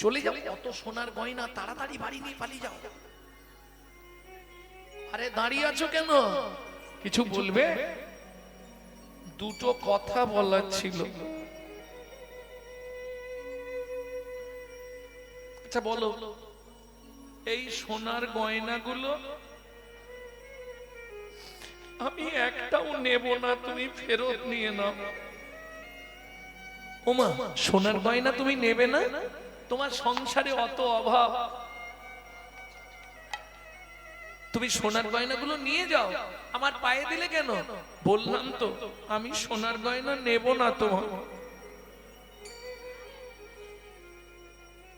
চলে যাও, অত সোনার গয়না, তাড়াতাড়ি বাড়ি নিয়ে পালিয়ে যাও। আরে দাঁড়িয়ে আছো কেন? কিছু বলবে? দুটো কথা বলার ছিল। আচ্ছা বলো, এই সোনার গয়নাগুলো আমি একটাও নেব না, তুমি ফেরত নিয়ে নাও। ওমা, সোনার গয়না তুমি নেবে না? তোমার সংসারে অত অভাব, তুমি সোনার গয়নাগুলো নিয়ে যাও। আমার পায়ে দিলে কেন? বললাম তো আমি সোনার গয়না নেব না তোমার।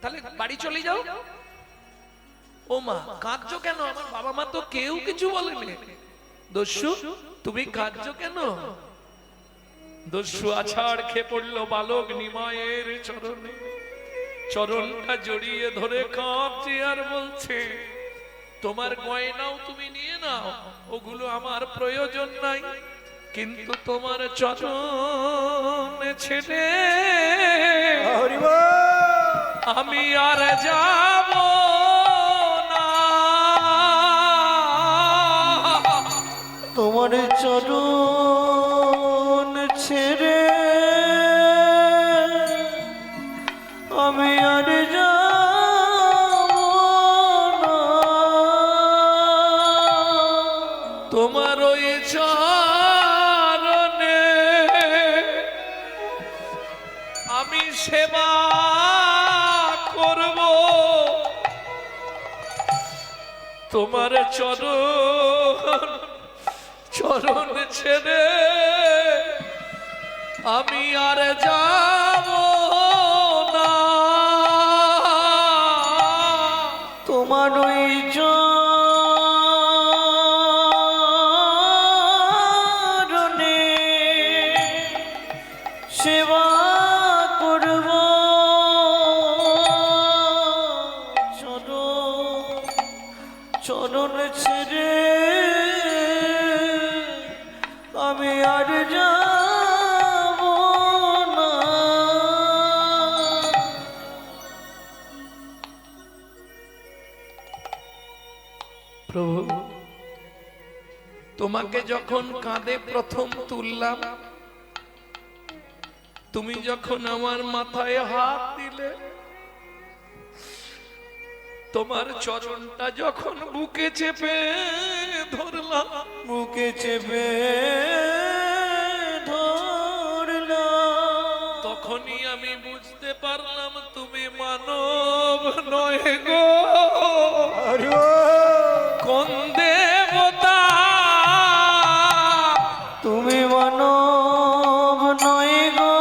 তাহলে বাড়ি চলে যাও। ও মা, কাঁদছো কেন? আমার বাবা মা তো কেউ কিছু বলেনি। দস্যু, তুমি কাঁদছো কেন? দস্যু আছাড় খেয়ে পড়লো বালক নিমায়ের চরণে, চরণটা জড়িয়ে ধরে কাঁদছে আর বলছে, তোমার গয়নাও তুমি নিয়ে নাও, ওগুলো আমার প্রয়োজন নাই, কিন্তু তোমার চরণ ছেড়ে হরি বল। আমি আর যাব না। তোমার চরণ ছেড়ে আমি আর যাব না। তোমার ওই চরণে আমি সেবা করব, তোমার চরণ ছেড়ে আমি আর যাব না। তোমার ওই চরণে সেবা করব, চরণ ছেড়ে আমি আর যাব না। প্রভু, তোমাকে যখন কাঁধে প্রথম তুললাম, তুমি যখন আমার মাথায় হাত দিলে, তোমার চরণটা যখন বুকে চেপে ধরলাম, বুকে চেপে ধরলাম, তখনই আমি বুঝতে পারলাম তুমি মানব নয় গো, হরি বল। কোন দেবতা। তুমি মানব নয় গো,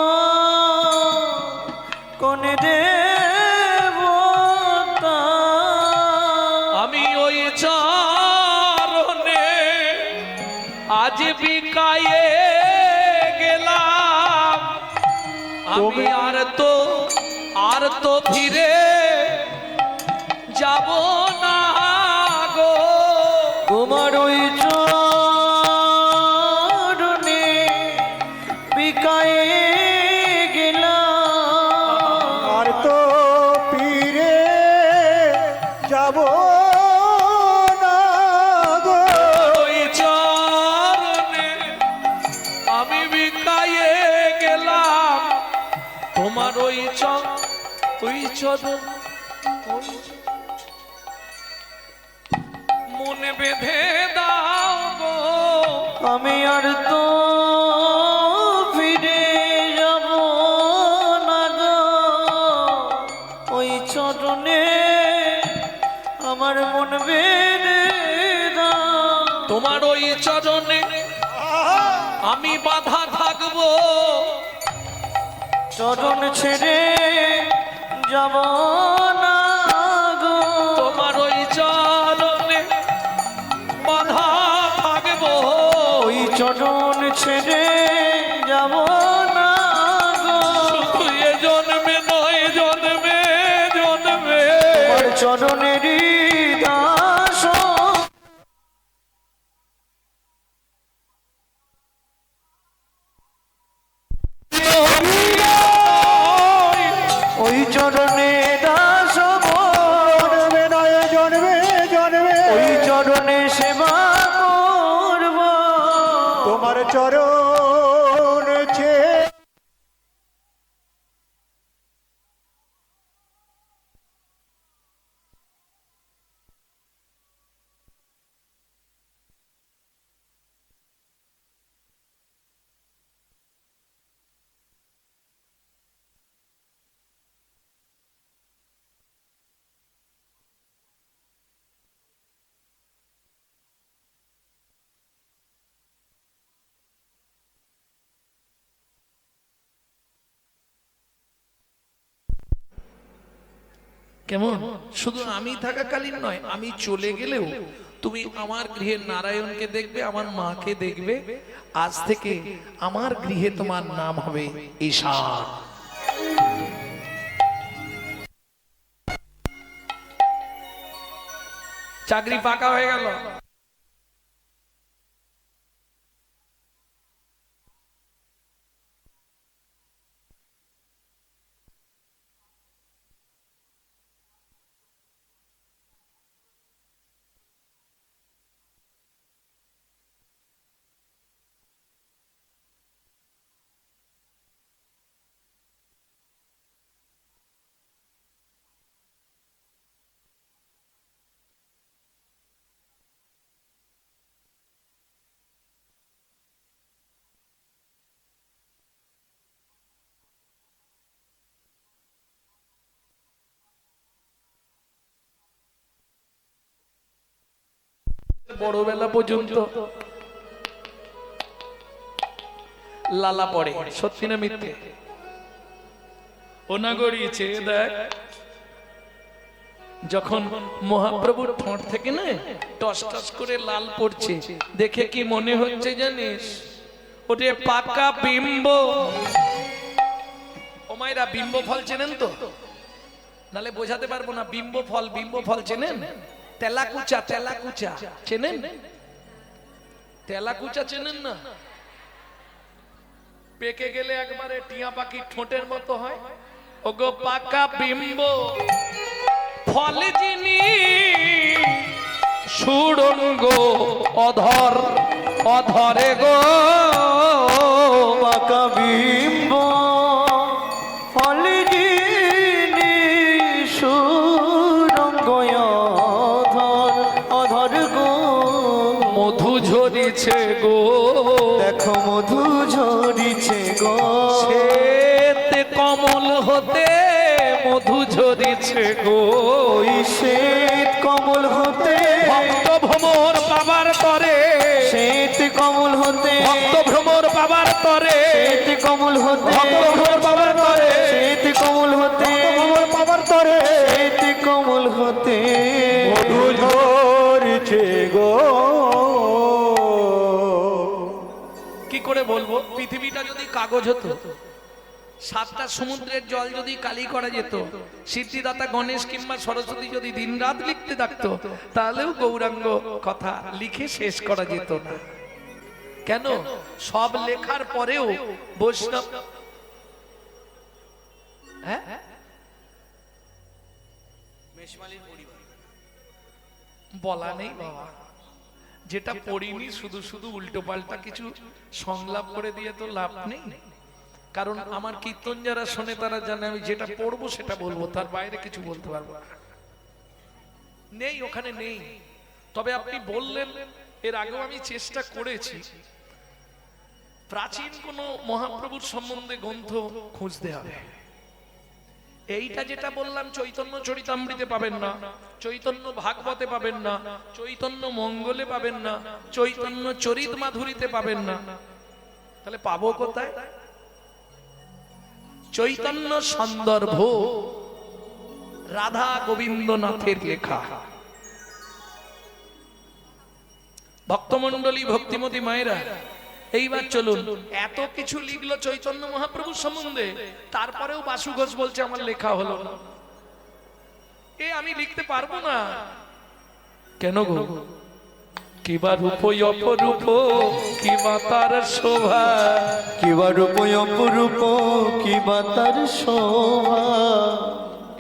কোন দেবতা। আমি ওই চরণে আজ বিকায়ে গেলাম, আমি আর তো ফিরে যাব না গো। তোমার ওই চরণে বিকায়ে গেলাম, আর তো ফিরে যাব না গো। ওই চরণে আমি বিকায়ে গেলাম, তোমার ওই চরণ মনে বেঁধে দাও গো। আমি আর তো ফিরে যাব না গো। ওই চরণে আমার মন বেঁধে দাও। তোমার ওই চরণে আমি বাধা থাকবো, চরণ ছেড়ে যাব না গো। তোমার ওই চরণে বাধা থাকবো, ওই চরণ ছেড়ে যাব না গো। শুধু এ জন্মে নয়, জন্মে জন্মে ওর চরণেরই দাস ওই চরণে দাস জন্মে নয় জন্মে জন্মে ওই চরণে সেবা করব। তোমার চরণ ছেড়ে কেমন? শুধু আমি থাকাকালীন নয়, আমি চলে গেলেও তুমি আমার গৃহে নারায়ণকে দেখবে, আমার মাকে দেখবে। আজ থেকে আমার গৃহে তোমার নাম হবে ঈশান। চাকরি পাকা হয়ে গেল। বড়বেলা পর্যন্ত লালা পড়ে, সত্যি না মিথ্যে? ও না গড়িয়েছে দেখ, যখন মহাপ্রভুর ঠোঁট থেকে না টস টস করে লাল পড়ছে, দেখে কি মনে হচ্ছে জানিস? ওটা পাকা বিম্ব। ও মায়েরা, বিম্ব ফল চেনেন তো? নালে বোঝাতে পারবো না। বিম্ব ফল চেনেন? তেলাকুচা চেনেন? তেলাকুচা চেনেন না? পেকে গেলে একবারে টিয়া পাখি ঠোঁটের মতো হয়। ওগো পাকা বিম্ব ফল যিনি, সুড়ঙ্গ অধরে গো। পাকা বিম্ব ফল যিনি, সুরঙ্গ অধর গো। মধু ঝরিছে গো, দেখো মধু ঝরিছে গো। শ্বেত কমল হতে মধু ঝরিছে গো। শ্বেত কমল হতে ভক্ত ভ্রমর পাবার তরে, শ্বেত কমল হতে ভক্ত ভ্রমর পাবার তরে, শ্বেত কমল হতে ভক্ত ভ্রমর পাবার তরে, শ্বেত কমল হতে পাবার তরে শ্বেত কমল হতে মধু ঝরিছে গো। কি করে বলবো? পৃথিবীটা যদি কাগজ হতো, সাতটা সমুদ্রের জল যদি কালি করা যেত, সিদ্ধিদাতা গণেশ কিংবা সরস্বতী যদি দিনরাত লিখতে থাকতো, তাহলেও গৌরাঙ্গ কথা লিখে শেষ করা যেত না। কেন? সব লেখার পরেও বৈষ্ণব, হ্যাঁ, বলা নেই বাবা। যেটা পড়িনি শুধু শুধু উল্টো পাল্টা কিছু সংলাপ করে দিয়ে তো লাভ নেই। কারণ আমার কীর্তন যারা শোনে তারা জানে আমি যেটা পড়বো সেটা বলবো, তার বাইরে কিছু বলতে পারবো না। নেই, ওখানে নেই। তবে আপনি বললেন, এর আগেও আমি চেষ্টা করেছি প্রাচীন কোন মহাপ্রভুর সম্বন্ধে গ্রন্থ খুঁজতে হবে। এইটা যেটা বললাম চৈতন্য চরিতামৃতে পাবেন না, চৈতন্য ভাগবতে পাবেন না, চৈতন্য মঙ্গলে পাবেন না, চৈতন্য চরিত মাধুরীতে পাবেন না। তাহলে পাবো কোথায়? চৈতন্য সন্দর্ভ রাধা গোবিন্দনাথের লেখা। ভক্তমন্ডলী, ভক্তিমতী মায়েরা, এইবার চলুন। এত কিছু লিখলো চৈতন্য মহাপ্রভু সম্বন্ধে, তারপরেও বাসু ঘোষ বলছে আমার লেখা হলো না। এ আমি লিখতে পারবো না। কেন গো? কিবা রূপ অপরূপ, কিবা তার শোভা, কিবা রূপ অপরূপ, কিবা তার শোভা।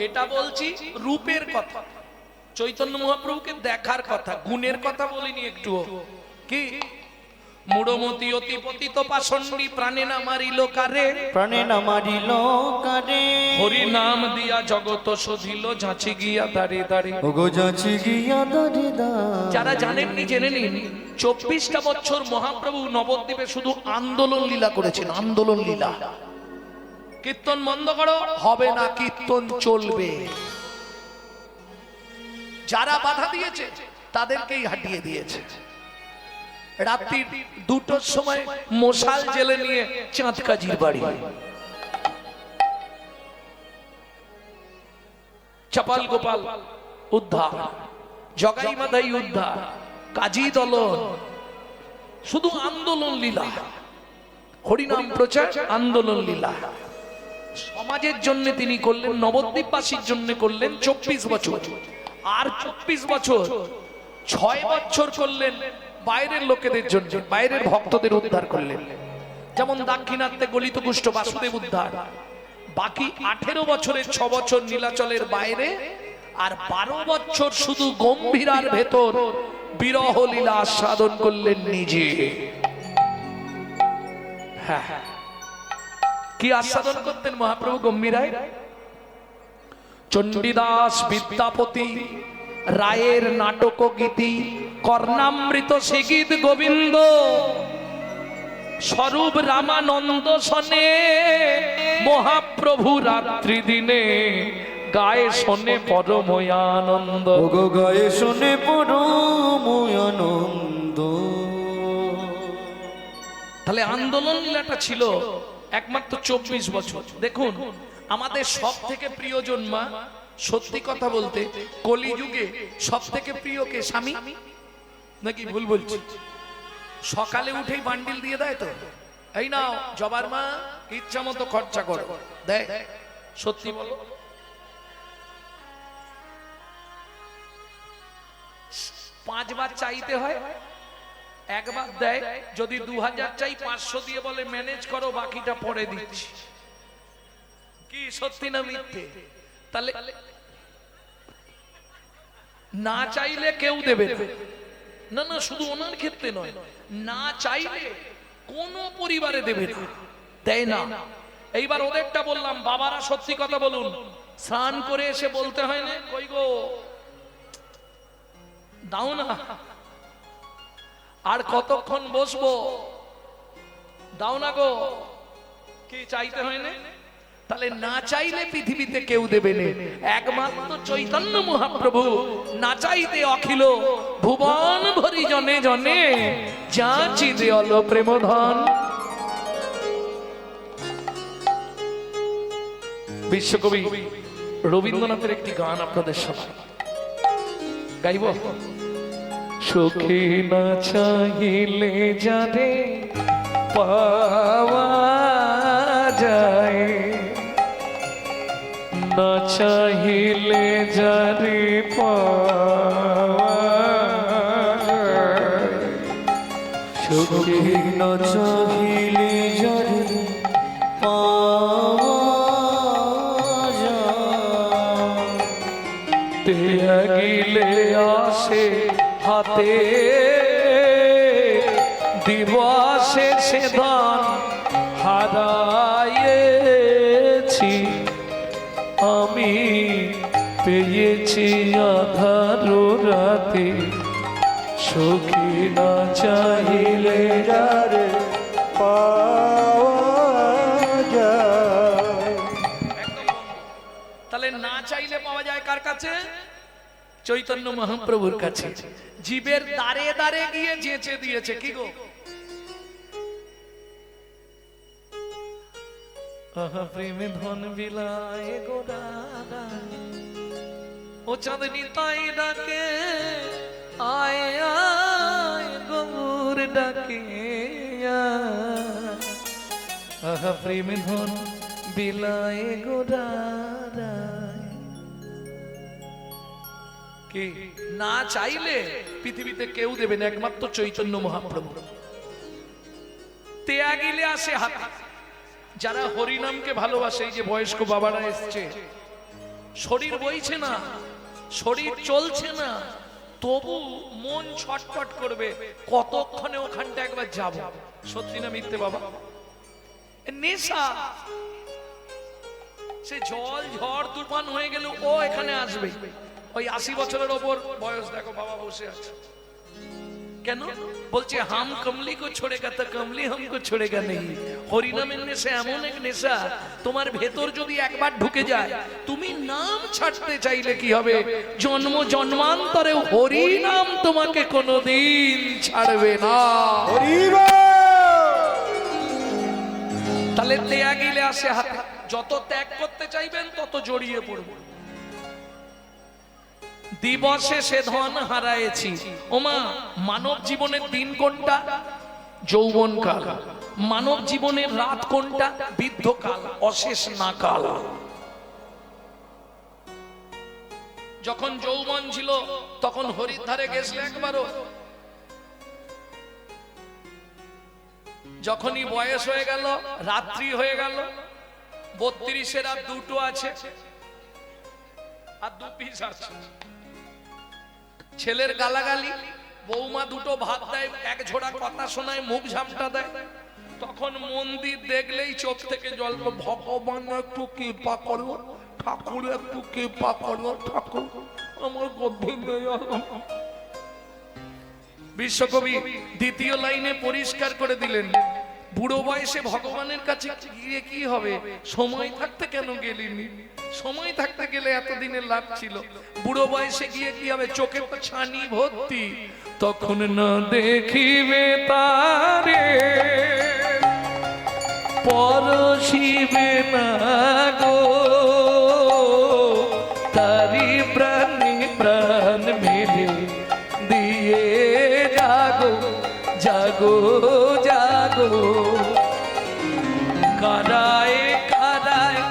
এটা বলছি রূপের কথা, চৈতন্য মহাপ্রভুকে দেখার কথা, গুণের কথা বলিনি একটুও। কি মূঢ়মতি অতি পতিত পাষণ্ডী প্রাণে না মারিল কারে, প্রাণে না মারিল কারে। হরি নাম দিয়া জগত শোধিল ঝাঁচি গিয়া দাঁড়ে দাঁড়ে। ওগো যাচি গিয়া দাঁড়ে দাঁড়ে। যারা জানেননি জেনে নিন, 24টা বছর মহাপ্রভু নবদ্বীপে শুধু আন্দোলন লীলা করেছেন, আন্দোলন লীলা। কীর্তন বন্ধ করো, হবে না, কীর্তন চলবে। যারা বাধা দিয়েছে তাদেরকেই হাঁটিয়ে দিয়েছে। রাত্রি 2টোর সময় মশাল জেলে নিয়ে চাঁদ কাজীর বাড়ি, চপাল গোপাল উদ্ধার, জগাই মাদাই উদ্ধার, কাজী দলন, শুধু আন্দোলন লীলা, হরিনাম প্রচার, আন্দোলন লীলা। সমাজের জন্য তিনি করলেন, নবদ্বীপবাসীর জন্য করলেন 24 বছর, আর 24 বছর 6 বছর করলেন বাইরের লোকেদের জন্য, বাইরের ভক্তদের উদ্ধার করলেন। যেমন দাক্ষিণাত্যে গলিত কুষ্ঠ বাসুদেব উদ্ধার। বাকি 18 বছরের 6 বছর নীলাচলের বাইরে, আর 12 বছর শুধু গম্ভীরার ভেতর বিরহ লীলা আস্বাদন করলেন নিজে। হ্যাঁ, কি আস্বাদন করতেন মহাপ্রভু গম্ভীরায়? চণ্ডীদাস বিদ্যাপতি রায়ের নাটক গীতি, কর্ণামৃত সে গীত গোবিন্দ, স্বরূপ রামানন্দ সনে মহাপ্রভু রাত্রি দিনে গায়ে শোনে পরময়ানন্দ। ওগো গায়ে শুনে পরময়ানন্দ। তাহলে আন্দোলন লীলাটা ছিল একমাত্র 24 বছর। দেখুন, আমাদের সব থেকে প্রিয়জন মা, সত্যি কথা বলতে কলিযুগে সব থেকে প্রিয় কে? স্বামী নাকি ভুল বলছি? সকালে উঠেই বান্ডিল দিয়ে দেয় তো, এই নাও জবার মা, ইচ্ছা মতো খরচা করো, দেয়? সত্যি বলো, 5 বার চাইতে হয়, একবার দেয়। যদি 2000 চাই 500 দিয়ে বলে ম্যানেজ করো, বাকিটা পরে দিচ্ছি। কি সত্যি না মিথ্যে? তাহলে না চাইলে কেউ দেবে না, না শুধু ওনার ক্ষেত্রে নয়, না চাইলে কোন পরিবারে দেবে না, দেয় না। এইবার ওদেরটা বললাম, বাবারা সত্যি কথা বলুন, স্নান করে এসে বলতে হয় না, কই গো দাও না, আর কতক্ষণ বসবো, দাও না গো, কি চাইতে হয় না? তাহলে না চাইলে পৃথিবীতে কেউ দেবে না, একমাত্র চৈতন্য মহাপ্রভু না চাইতে অখিল ভুবন ভরি জনে জনে যাচি দেওয়াল প্রেম ধন। বিশ্বকবি রবীন্দ্রনাথের একটি গান আপনাদের শোনাই, গাইব। সুখী না চাইলে যারে পাওয়া যায়, না চাইলে যারে পাওয়া যায়, সুখী না চাহিলে যারে পাওয়া যায়, ত্যাগিলে আসে হাতে দিবসে সে দান হারায়েছি আমি, পেয়েছি আধার রাতে, সুখী না চাইলে যারে পাওয়া যায়। তাহলে না চাইলে পাওয়া যায় কার কাছে? চৈতন্য মহাপ্রভুর কাছে। জীবের দ্বারে দ্বারে গিয়ে যেচে দিয়েছে, কি গো? প্রেমে ধন বিলায় গো দাদা, ও চাঁদনি তাই ডাকে, আয় আয় গৌর ডাকে, আহা প্রেমে ধন বিলায় গো দাদা। কি না চাইলে পৃথিবীতে কেউ দেবে না, একমাত্র চৈতন্য মহাপ্রভু। ত্যাগিলে আসে হাতে, যারা হরিনামকে ভালোবাসে, এই যে বয়স্ক বাবারা এসছে, শরীর বইছে না, শরীর চলছে না, তবু মন ছটফট করবে, কতক্ষণে ওখানটা একবার যাব। সত্যি না মিথ্যে বাবা? নেশা, সে জল ঝড় তুফান হয়ে গেল ও এখানে আসবে। ওই 80 বছরের ওপর বয়স, দেখো বাবা বসে আছে, কেন বলছে হাম কমলি কো ছোড়েগা তো কমলি হামকো ছোড়েগা নেই। হরিনামের নেশা এমন এক নেশা, তোমার ভেতর যদি একবার ঢুকে যায়, তুমি নাম ছাড়তে চাইলে কি হবে? জন্ম জন্মান্তরে হরিনাম তোমাকে কোনোদিন ছাড়বে না। তাহলে ত্যাগিলে আসে হাতে, যত ত্যাগ করতে চাইবেন তত জড়িয়ে পড়বে। দিবসে সে ধন হারায়েছি। ওমা, মানব জীবনের দিন কোনটা? যৌবনকাল। মানব জীবনের রাত কোনটা? বৃদ্ধকাল, অশেষ না কাল। যখন যৌবন ছিল তখন হরিদ্বারে গেছিলে একবারও? যখনই বয়স হয়ে গেল, রাত্রি হয়ে গেল, 32-এর আর দুটো আছে, আর 2 পিস আছে, ছেলের গালাগালি, বৌমা দুটো ভাত দেয়, এক ঝোড়া কথা শোনায়, মুখ ঝামটা দেয়, তখন মন্দির দেখলেই চোখ থেকে জল। ভগবান একটু কৃপা করো, ঠাকুর একটু কৃপা করো, ঠাকুর আমার গর্ভে নেই। বিশ্বকবি দ্বিতীয় লাইনে পরিষ্কার করে দিলেন, বুড়ো বয়সে ভগবানের কাছে গিয়ে কি হবে? সময় থাকতে কেন গেলিনি? সময় থাকতে গেলে এতদিনের লাভ ছিল। বুড়ো বয়সে গিয়ে কি হবে? চোখে তো ছানি ভর্তি, তখন না দেখিবে তারে, পরশিবে না গো, তারি প্রাণে প্রাণ মেলে দিয়ে জাগো জাগো জাগো। কারায় কারায়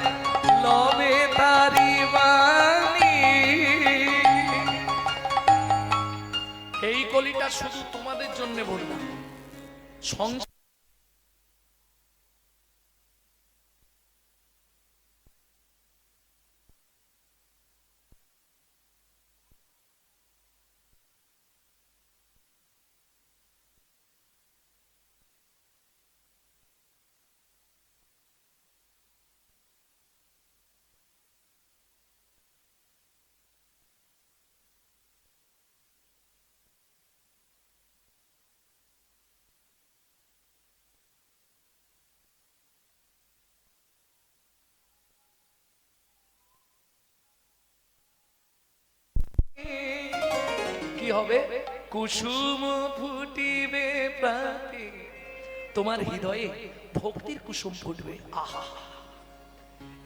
লবে তারি বাণী। এই কলিটা শুধু তোমাদের জন্য বললাম। সংসার কি হবে? কুসুম ফুটিবে প্রাতে, তোমার হৃদয়ে ভক্তির কুসুম ফুটবে। আহা,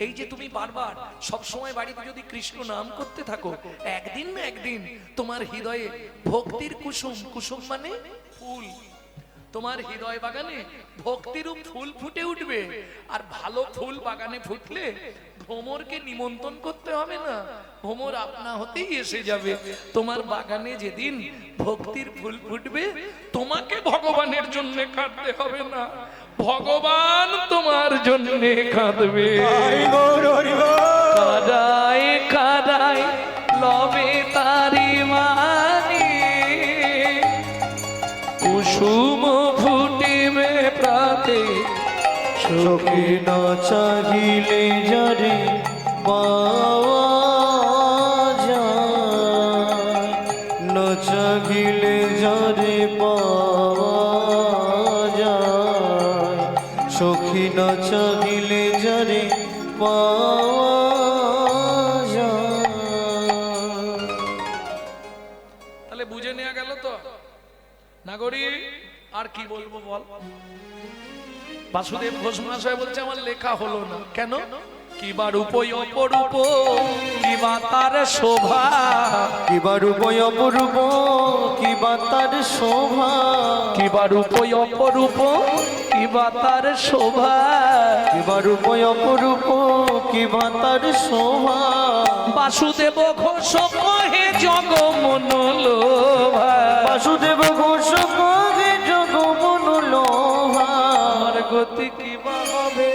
এই যে তুমি বারবার সব সময় বাড়িতে যদি কৃষ্ণ নাম করতে থাকো, একদিন না একদিন তোমার হৃদয়ে ভক্তির কুসুম, কুসুম মানে ফুল, তোমার হৃদয় বাগানে ভক্তিরূপ ফুল ফুটে উঠবে। আর ভালো ফুল বাগানে ফুটলে ভ্রমরকে নিমন্ত্রণ করতে হবে না, ভ্রমর আপনা হতেই এসে যাবে। তোমার বাগানে যেদিন ভক্তির ফুল ফুটবে, তোমাকে ভগবানের জন্য কাঁদতে হবে না, ভগবান তোমার জন্য কাঁদবে। কাদায় কাদায় লবে তারি মানি, কুসুম ফুটিবে প্রাতে। চোখে না চাহিলে যারে পাওয়া যায়, না চাহিলে যারে পাওয়া যায়, চোখে না চাহিলে যারে পাওয়া যায়। তাহলে বুঝে নেওয়া গেল তো নাগরী। আর কি বলবো বল? বাসুদেব ঘোষ মহাশয় বলছে আমার লেখা হলো না। কেন? কিবা রূপ অপরূপ, কিবা তার শোভা, কিবা রূপ অপরূপ, কিবা তার শোভা, কিবা রূপ অপরূপ, কিবা তার শোভা, কিবা রূপ অপরূপ, কিবা তার শোভা। বাসুদেব ঘোষ কহে জগ মনোলোভা, বাসুদেব ঘোষ কহে জগ মনোলোভা। আমার গতি কিবা হবে,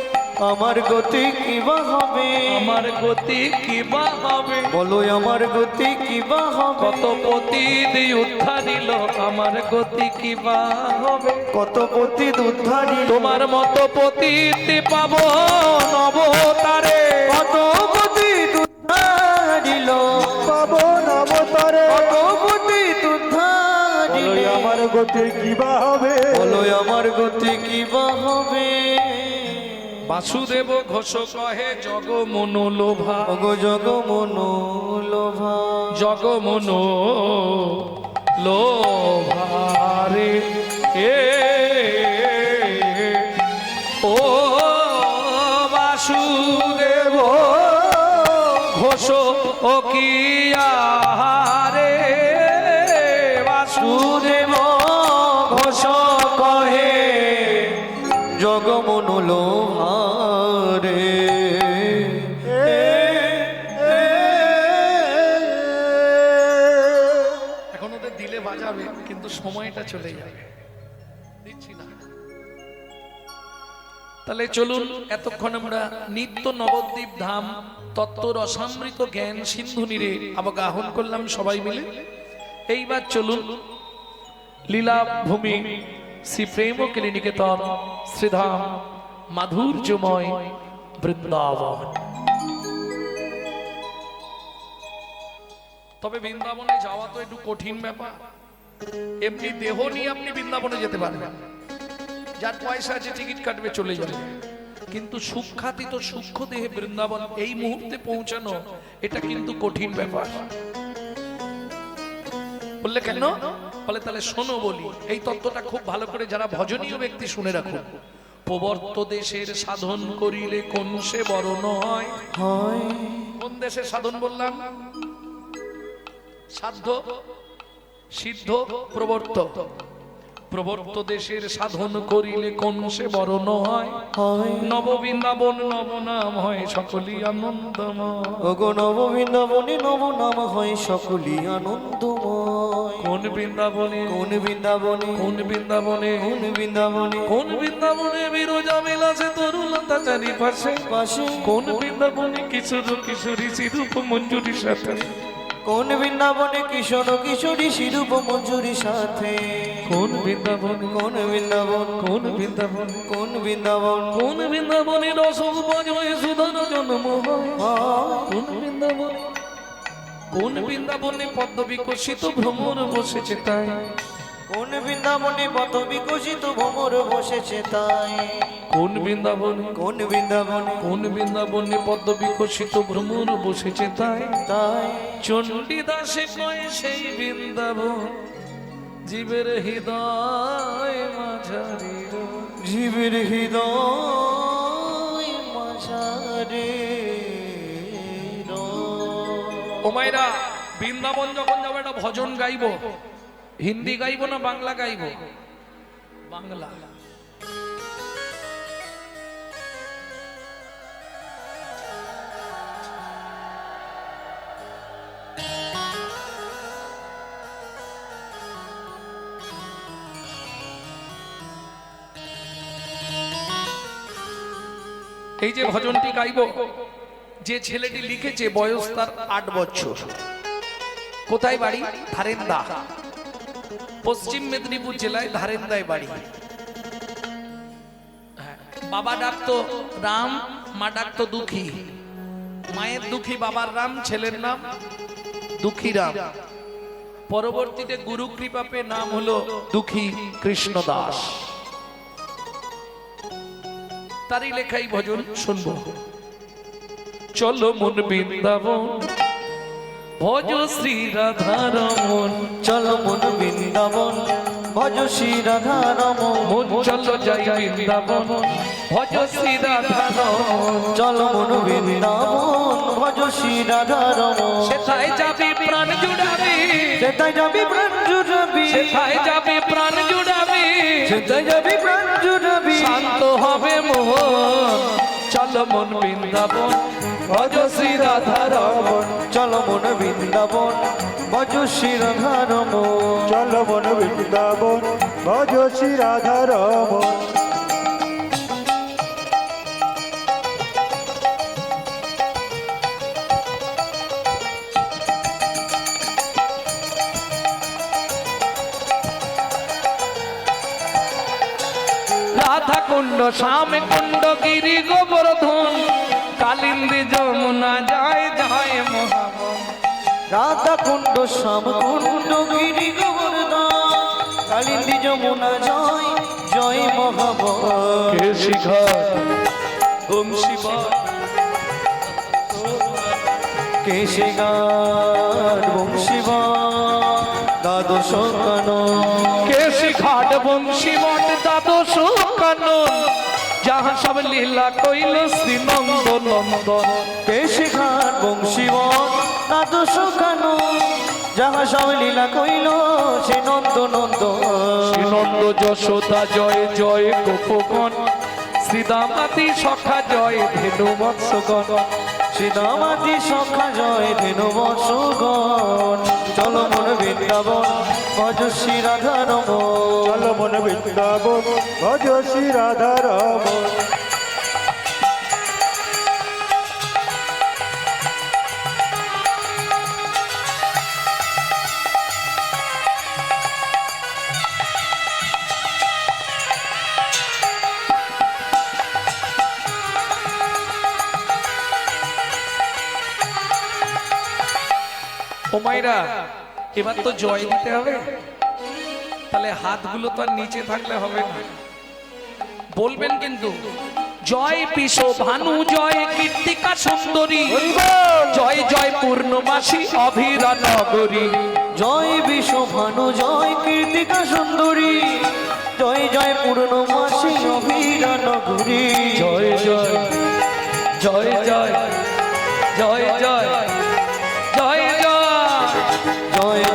আমার গতি কিবা হবে, আমার গতি কিবা হবে, বলো আমার গতি কিবা হবে। কত পতিত উদ্ধারিল, আমার গতি কিবা হবে, কত পতি উদ্ধারি, তোমার মতো পতিত পাবো নবতারে, কত পতি উদ্ধারিল পাবো নবতারে, কত পতি উদ্ধারিল। আমার গতি কিবা হবে, বলো আমার গতি কিবা হবে। বাসুদেব ঘোষ কহে জগ মনোলোভা, ওগো জগ মনোলোভা, জগ মনোলোভারে এ ও বাসুদেব ঘোষ ও কিয়া রে এখন ওদের দিলে বাজাবে, কিন্তু সময়টা চলে যাবে, দিচ্ছি না। তাহলে চলুন, এতক্ষণ আমরা নিত্য নবদ্বীপ ধাম তত্ত্ব রসামৃত জ্ঞান সিন্ধু নীরে অবগাহন করলাম সবাই মিলে। এইবার চলুন লীলা ভূমি শ্রী প্রেম নিকেতন শ্রীধাম মাধুর্যময় বৃন্দাবন। তবে বৃন্দাবনে যাওয়া তো একটু কঠিন ব্যাপার। এমনি দেহ নিয়ে আপনি বৃন্দাবনে যেতে পারবেন, যার পয়সা আছে টিকিট কাটবে চলে যাবে, কিন্তু সূক্ষ্মাতীত সূক্ষ্ম দেহে বৃন্দাবন এই মুহূর্তে পৌঁছানো এটা কিন্তু কঠিন ব্যাপার। বললে কেন? বলে তাহলে শোনো বলি, এই তত্ত্বটা খুব ভালো করে যারা ভজনীয় ব্যক্তি শুনে রাখুন। প্রবর্ত দেশের সাধন করিলে কোন সে বরণ হয়। কোন দেশের সাধন বললাম? সাধ্য, সিদ্ধ, প্রবর্ত। প্রবর্ত দেশের সাধন করিলে কোন সে বরণ হয়। নব বৃন্দাবন নব নাম হয় সকলই আনন্দময়। ওগো নব বৃন্দাবনে নব নাম হয় সকলই আনন্দময়। কোন বৃন্দাবনে, কোন বৃন্দাবনে, কোন বৃন্দাবনে, কোন বৃন্দাবনে, কোন বৃন্দাবনে বিরজা মেলাছে তরুলতা চারিপাশে। পাশে কোন বৃন্দাবনে কিশোর কিশোরী সিরূপ মঞ্জুরির সাথে। কোন বৃন্দাবনে কিশোর কিশোরী সিরূপ মঞ্জুরির সাথে। কোন বৃন্দাবন, কোন বৃন্দাবন, কোন বৃন্দাবন, কোন বৃন্দাবন, কোন বৃন্দাবনে রসোপজ হয়ে সুধন জন্ম হয়। কোন বৃন্দাবন, কোন বৃন্দাবনে পদ্ম বিকশিত ভ্রমর বসেছে তাই। কোন বৃন্দাবনে পথ বিকশিত ভ্রমর বসেছে তাই। কোন বৃন্দাবনে, কোন বৃন্দাবনে, কোন বৃন্দাবনে পদ্ম বিকশিত ভ্রমর বসেছে তাই। তাই চণ্ডীদাসে কয় সেই বৃন্দাবন জীবের হৃদয় মাঝারি। জীবের হৃদয় মাঝারে। ও মায়েরা, বৃন্দাবন যখন যাবো একটা ভজন গাইবো, হিন্দি গাইবো না বাংলা গাইবো? বাংলা। এই যে ভজনটি গাইব, যে ছেলেটি লিখেছে বয়স তার 8 বছর। কোথায় বাড়ি? ধারেন্দা, পশ্চিম মেদিনীপুর জেলায় ধারেন্দায় বাড়ি। বাবা ডাকতো রাম, মা ডাকতো দুঃখী। মায়ের দুঃখী, বাবার রাম, ছেলের নাম দুঃখী রাম। পরবর্তীতে গুরু কৃপা পেয়ে নাম হলো দুঃখী কৃষ্ণ দাস। তারই লেখাই ভজন শুনবো। চলো মন বৃন্দাবন ভজ শ্রী রাধা রমন। চলো মন বৃন্দাবন ভজ শ্রী রাধা রমন। মন চলো যাই বৃন্দাবন ভজ শ্রী রাধা রমন। চলো মন বৃন্দাবন ভজ শ্রী রাধা রমন। সেথায় যাবি প্রাণ জুড়াবি, সেটাই যাবি প্রাণ জুড়াবি, সেথায় যাবি প্রাণ জুড়াবি, সেটাই যাবি প্রাণ জুড়াবি। শান্ত হবে মোহন। চলো মন বৃন্দাবন ভজ শ্রী রাধা রমন। চলো মন বৃন্দাবন ভজ শ্রী রাধা রমন। চলো মন বৃন্দাবন ভজ শ্রী রাধা রমন। রাধা কুণ্ড শ্যাম কুণ্ড গিরি গোবর্ধন কালিন্দী যমুনা যায় যায় মহাবন। রাধা কুণ্ড শ্যাম কুণ্ড গিরি গোবর্ধন কালিন্দী যমুনা জয় জয় মহাবন। কেশি ঘাট বংশী কেশে গান বংশীবা দ্বাদশ কানন। কেশি ঘাট বংশী মঠ দ্বাদশ কানন যাহা সব লীলা কইল শ্রী নন্দ নন্দন। কেশে ঘাট বংশীবা দ্বাদশ কানন যাহা সব লীলা কইল সে নন্দ নন্দন। শ্রী নন্দ যশোদা জয় জয় গোপগণ শ্রীদামাতি সখা জয় ধেনু বৎসগণ শ্রীদামাতি সখা জয় ধেনু বৎসগণ চলো মন বৃন্দাবন ভজ শ্রী রাধা রমণ চলো মন বৃন্দাবন ভজ শ্রী রাধা রমণ ও মাইরা এবার তো জয় দিতে হবে, তাহলে হাতগুলো তো আর নিচে থাকলে হবে না, বলবেন কিন্তু জয় পিস ভানু জয় কীর্তিকা সুন্দরী জয় জয় পূর্ণমাসী অভিরা নগরী জয় বিশ্বভানু জয় কীর্তিকা সুন্দরী জয় জয় পূর্ণমাসী অভিরা নগরী জয় জয় জয় জয় জয় জয় জয় জয় জয় জয় জয়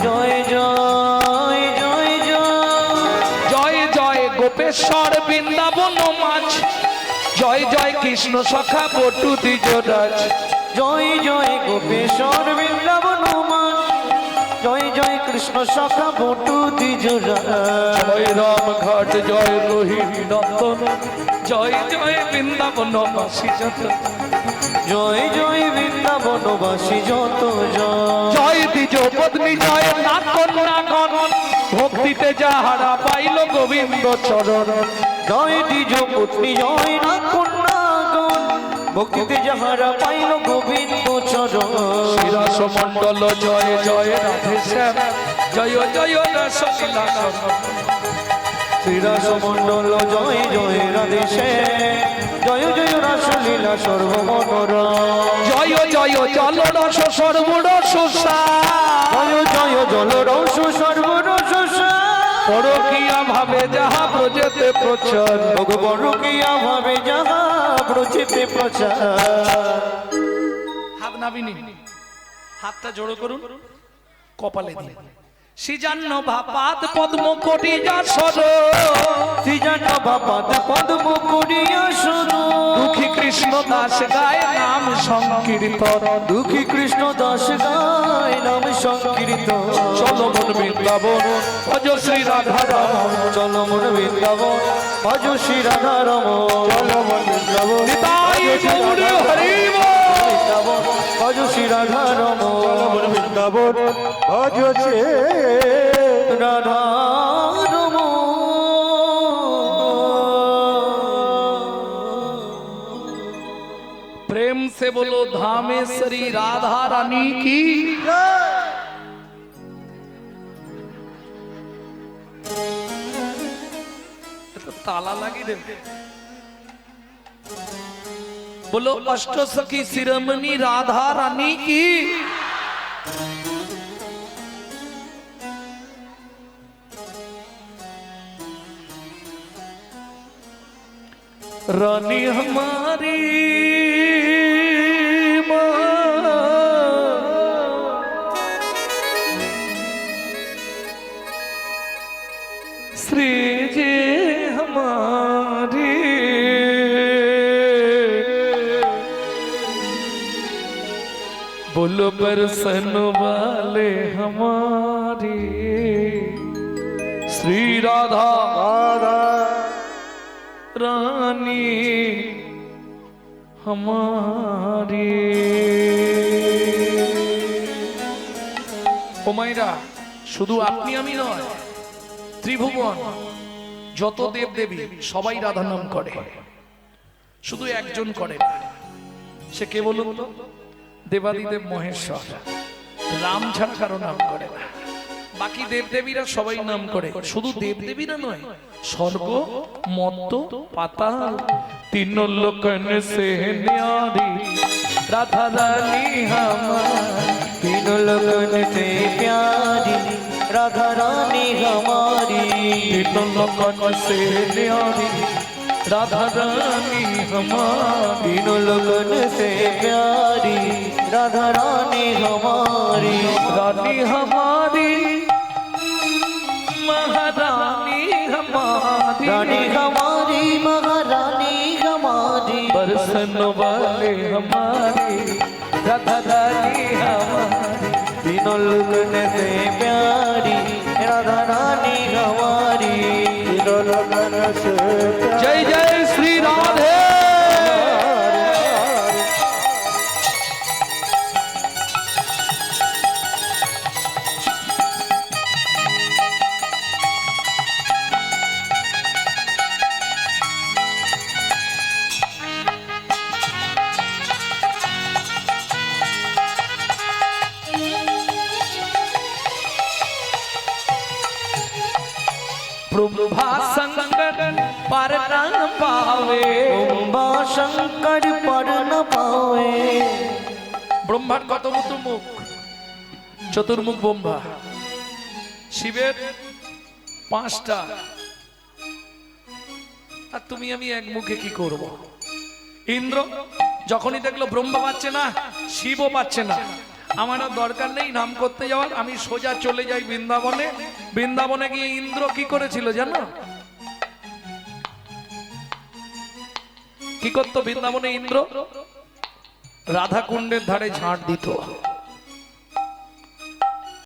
জয় জয় জয় জয় জয় জয় গোপেশ্বর বৃন্দাবন মাছ জয় জয় কৃষ্ণ সখা বটু দ্বিজরাজ জয় জয় গোপেশ্বর বৃন্দাবন মান জয় জয় কৃষ্ণ সখা বটু দ্বিজরাজ জয় রাম ঘাট জয় রোহিণী নন্দন জয় জয় বৃন্দাবন বাসী যত জয় জয় বৃন্দাবনবাসী যত জয় দ্বিজ পত্নী জয় নাথ কন্যাগণ ভক্তিতে যাহারা পাইল গোবিন্দ চরণ জয় দ্বিজ পত্নী জয় না কন্যাগণ ভক্তিতে যাহারা পাইল গোবিন্দ চরণ শিরাস মণ্ডল জয় জয় রাধে শ্যাম জয় জয় রসলীলা শ্রীরাস মণ্ডল জয় জয় রাধে জয় জয় রাসলীলা সর্বমনোরা জয় জয় জল রস সর্বরস জয় জয় জল রস সর্বরস পরকিয়া ভাবে যাহা প্রজেতে প্রচার ভগবরকিয়া ভাবে যাহা প্রচিতে প্রচার হাত নাবিনি হাতটা জোড়ো করুন কপালে দিন সিজান্ন ভাপাত পদ্ম কোটি যা সর শ্রীজান বাপাত পদ্ম করিয়া শোনো দুঃখী কৃষ্ণ দাস গায় নাম সংকীর্তন দুঃখী কৃষ্ণ দাস গায় নাম সংকীর্তন চলো মন বৃন্দাবন ভজ শ্রী রাধা রাম চলো মন বৃন্দাবন ভজ শ্রী রাধা রমণ চলো মন বৃন্দাবন নিতাই গৌর হরি বৃন্দাবন ভজ শ্রী রাধা রমণ চলো মন বৃন্দাবন ভজ শ্রী রাধা রমণ प्रेम से बोलो धामेश्वरी राधा रानी की ताला लगी दे बोलो अष्ट सखी शिरोमणि राधा रानी की रानी हमारी श्री जी हमारी बोलो बरसन वाले हमारी श्री राधा রাধা रानी हमारी ওমাইরা শুধু আপনি আমি নয় ত্রিভুবন যত দেব দেবী সবাই রাধা নাম করে, শুধু একজন করে না। সে কে বলুন তো? দেবাদিদেব মহেশ্বর। রাম ছাড়া কারো নাম করে না। বাকি দেবদেবীরা সবাই নাম করে, শুধু দেবদেবীরা নয়, স্বর্গ মর্ত পাতাল তিন লোকন সে ন্যারি রাধা রানী हमारी तीन लगन से प्यारी राधा रानी हमारी तीन लोकन से न्यारी राधा रानी हमारी तीन लगन से प्यारी राधा रानी हमारी रानी हमारी महारानी हमारी रानी हमारी महारानी हमारी बरसन वाले हमारी राधा रानी हमारी तीनों लगन से प्यारी राधा रानी हमारी तीनों लगन से जय जय श्री राधे ब्रह्मा शंकर पर न पावे ब्रह्मा शंकर पर न पावे ব্রহ্মার কত মুখ চতুর্মুখ ব্রহ্মা শিবের 5টা আর তুমি আমি এক মুখে কি করব ইন্দ্র যখনই দেখলো ব্রহ্মা পাচ্ছে না শিবও পাচ্ছে না আমার আর দরকার নেই নাম করতে যাওয়ার আমি সোজা চলে যাই বৃন্দাবনে বৃন্দাবনে গিয়ে ইন্দ্র কি করেছিল জানো কি করতো বৃন্দাবনে ইন্দ্র রাধা কুণ্ডের ধারে ঝাঁট দিত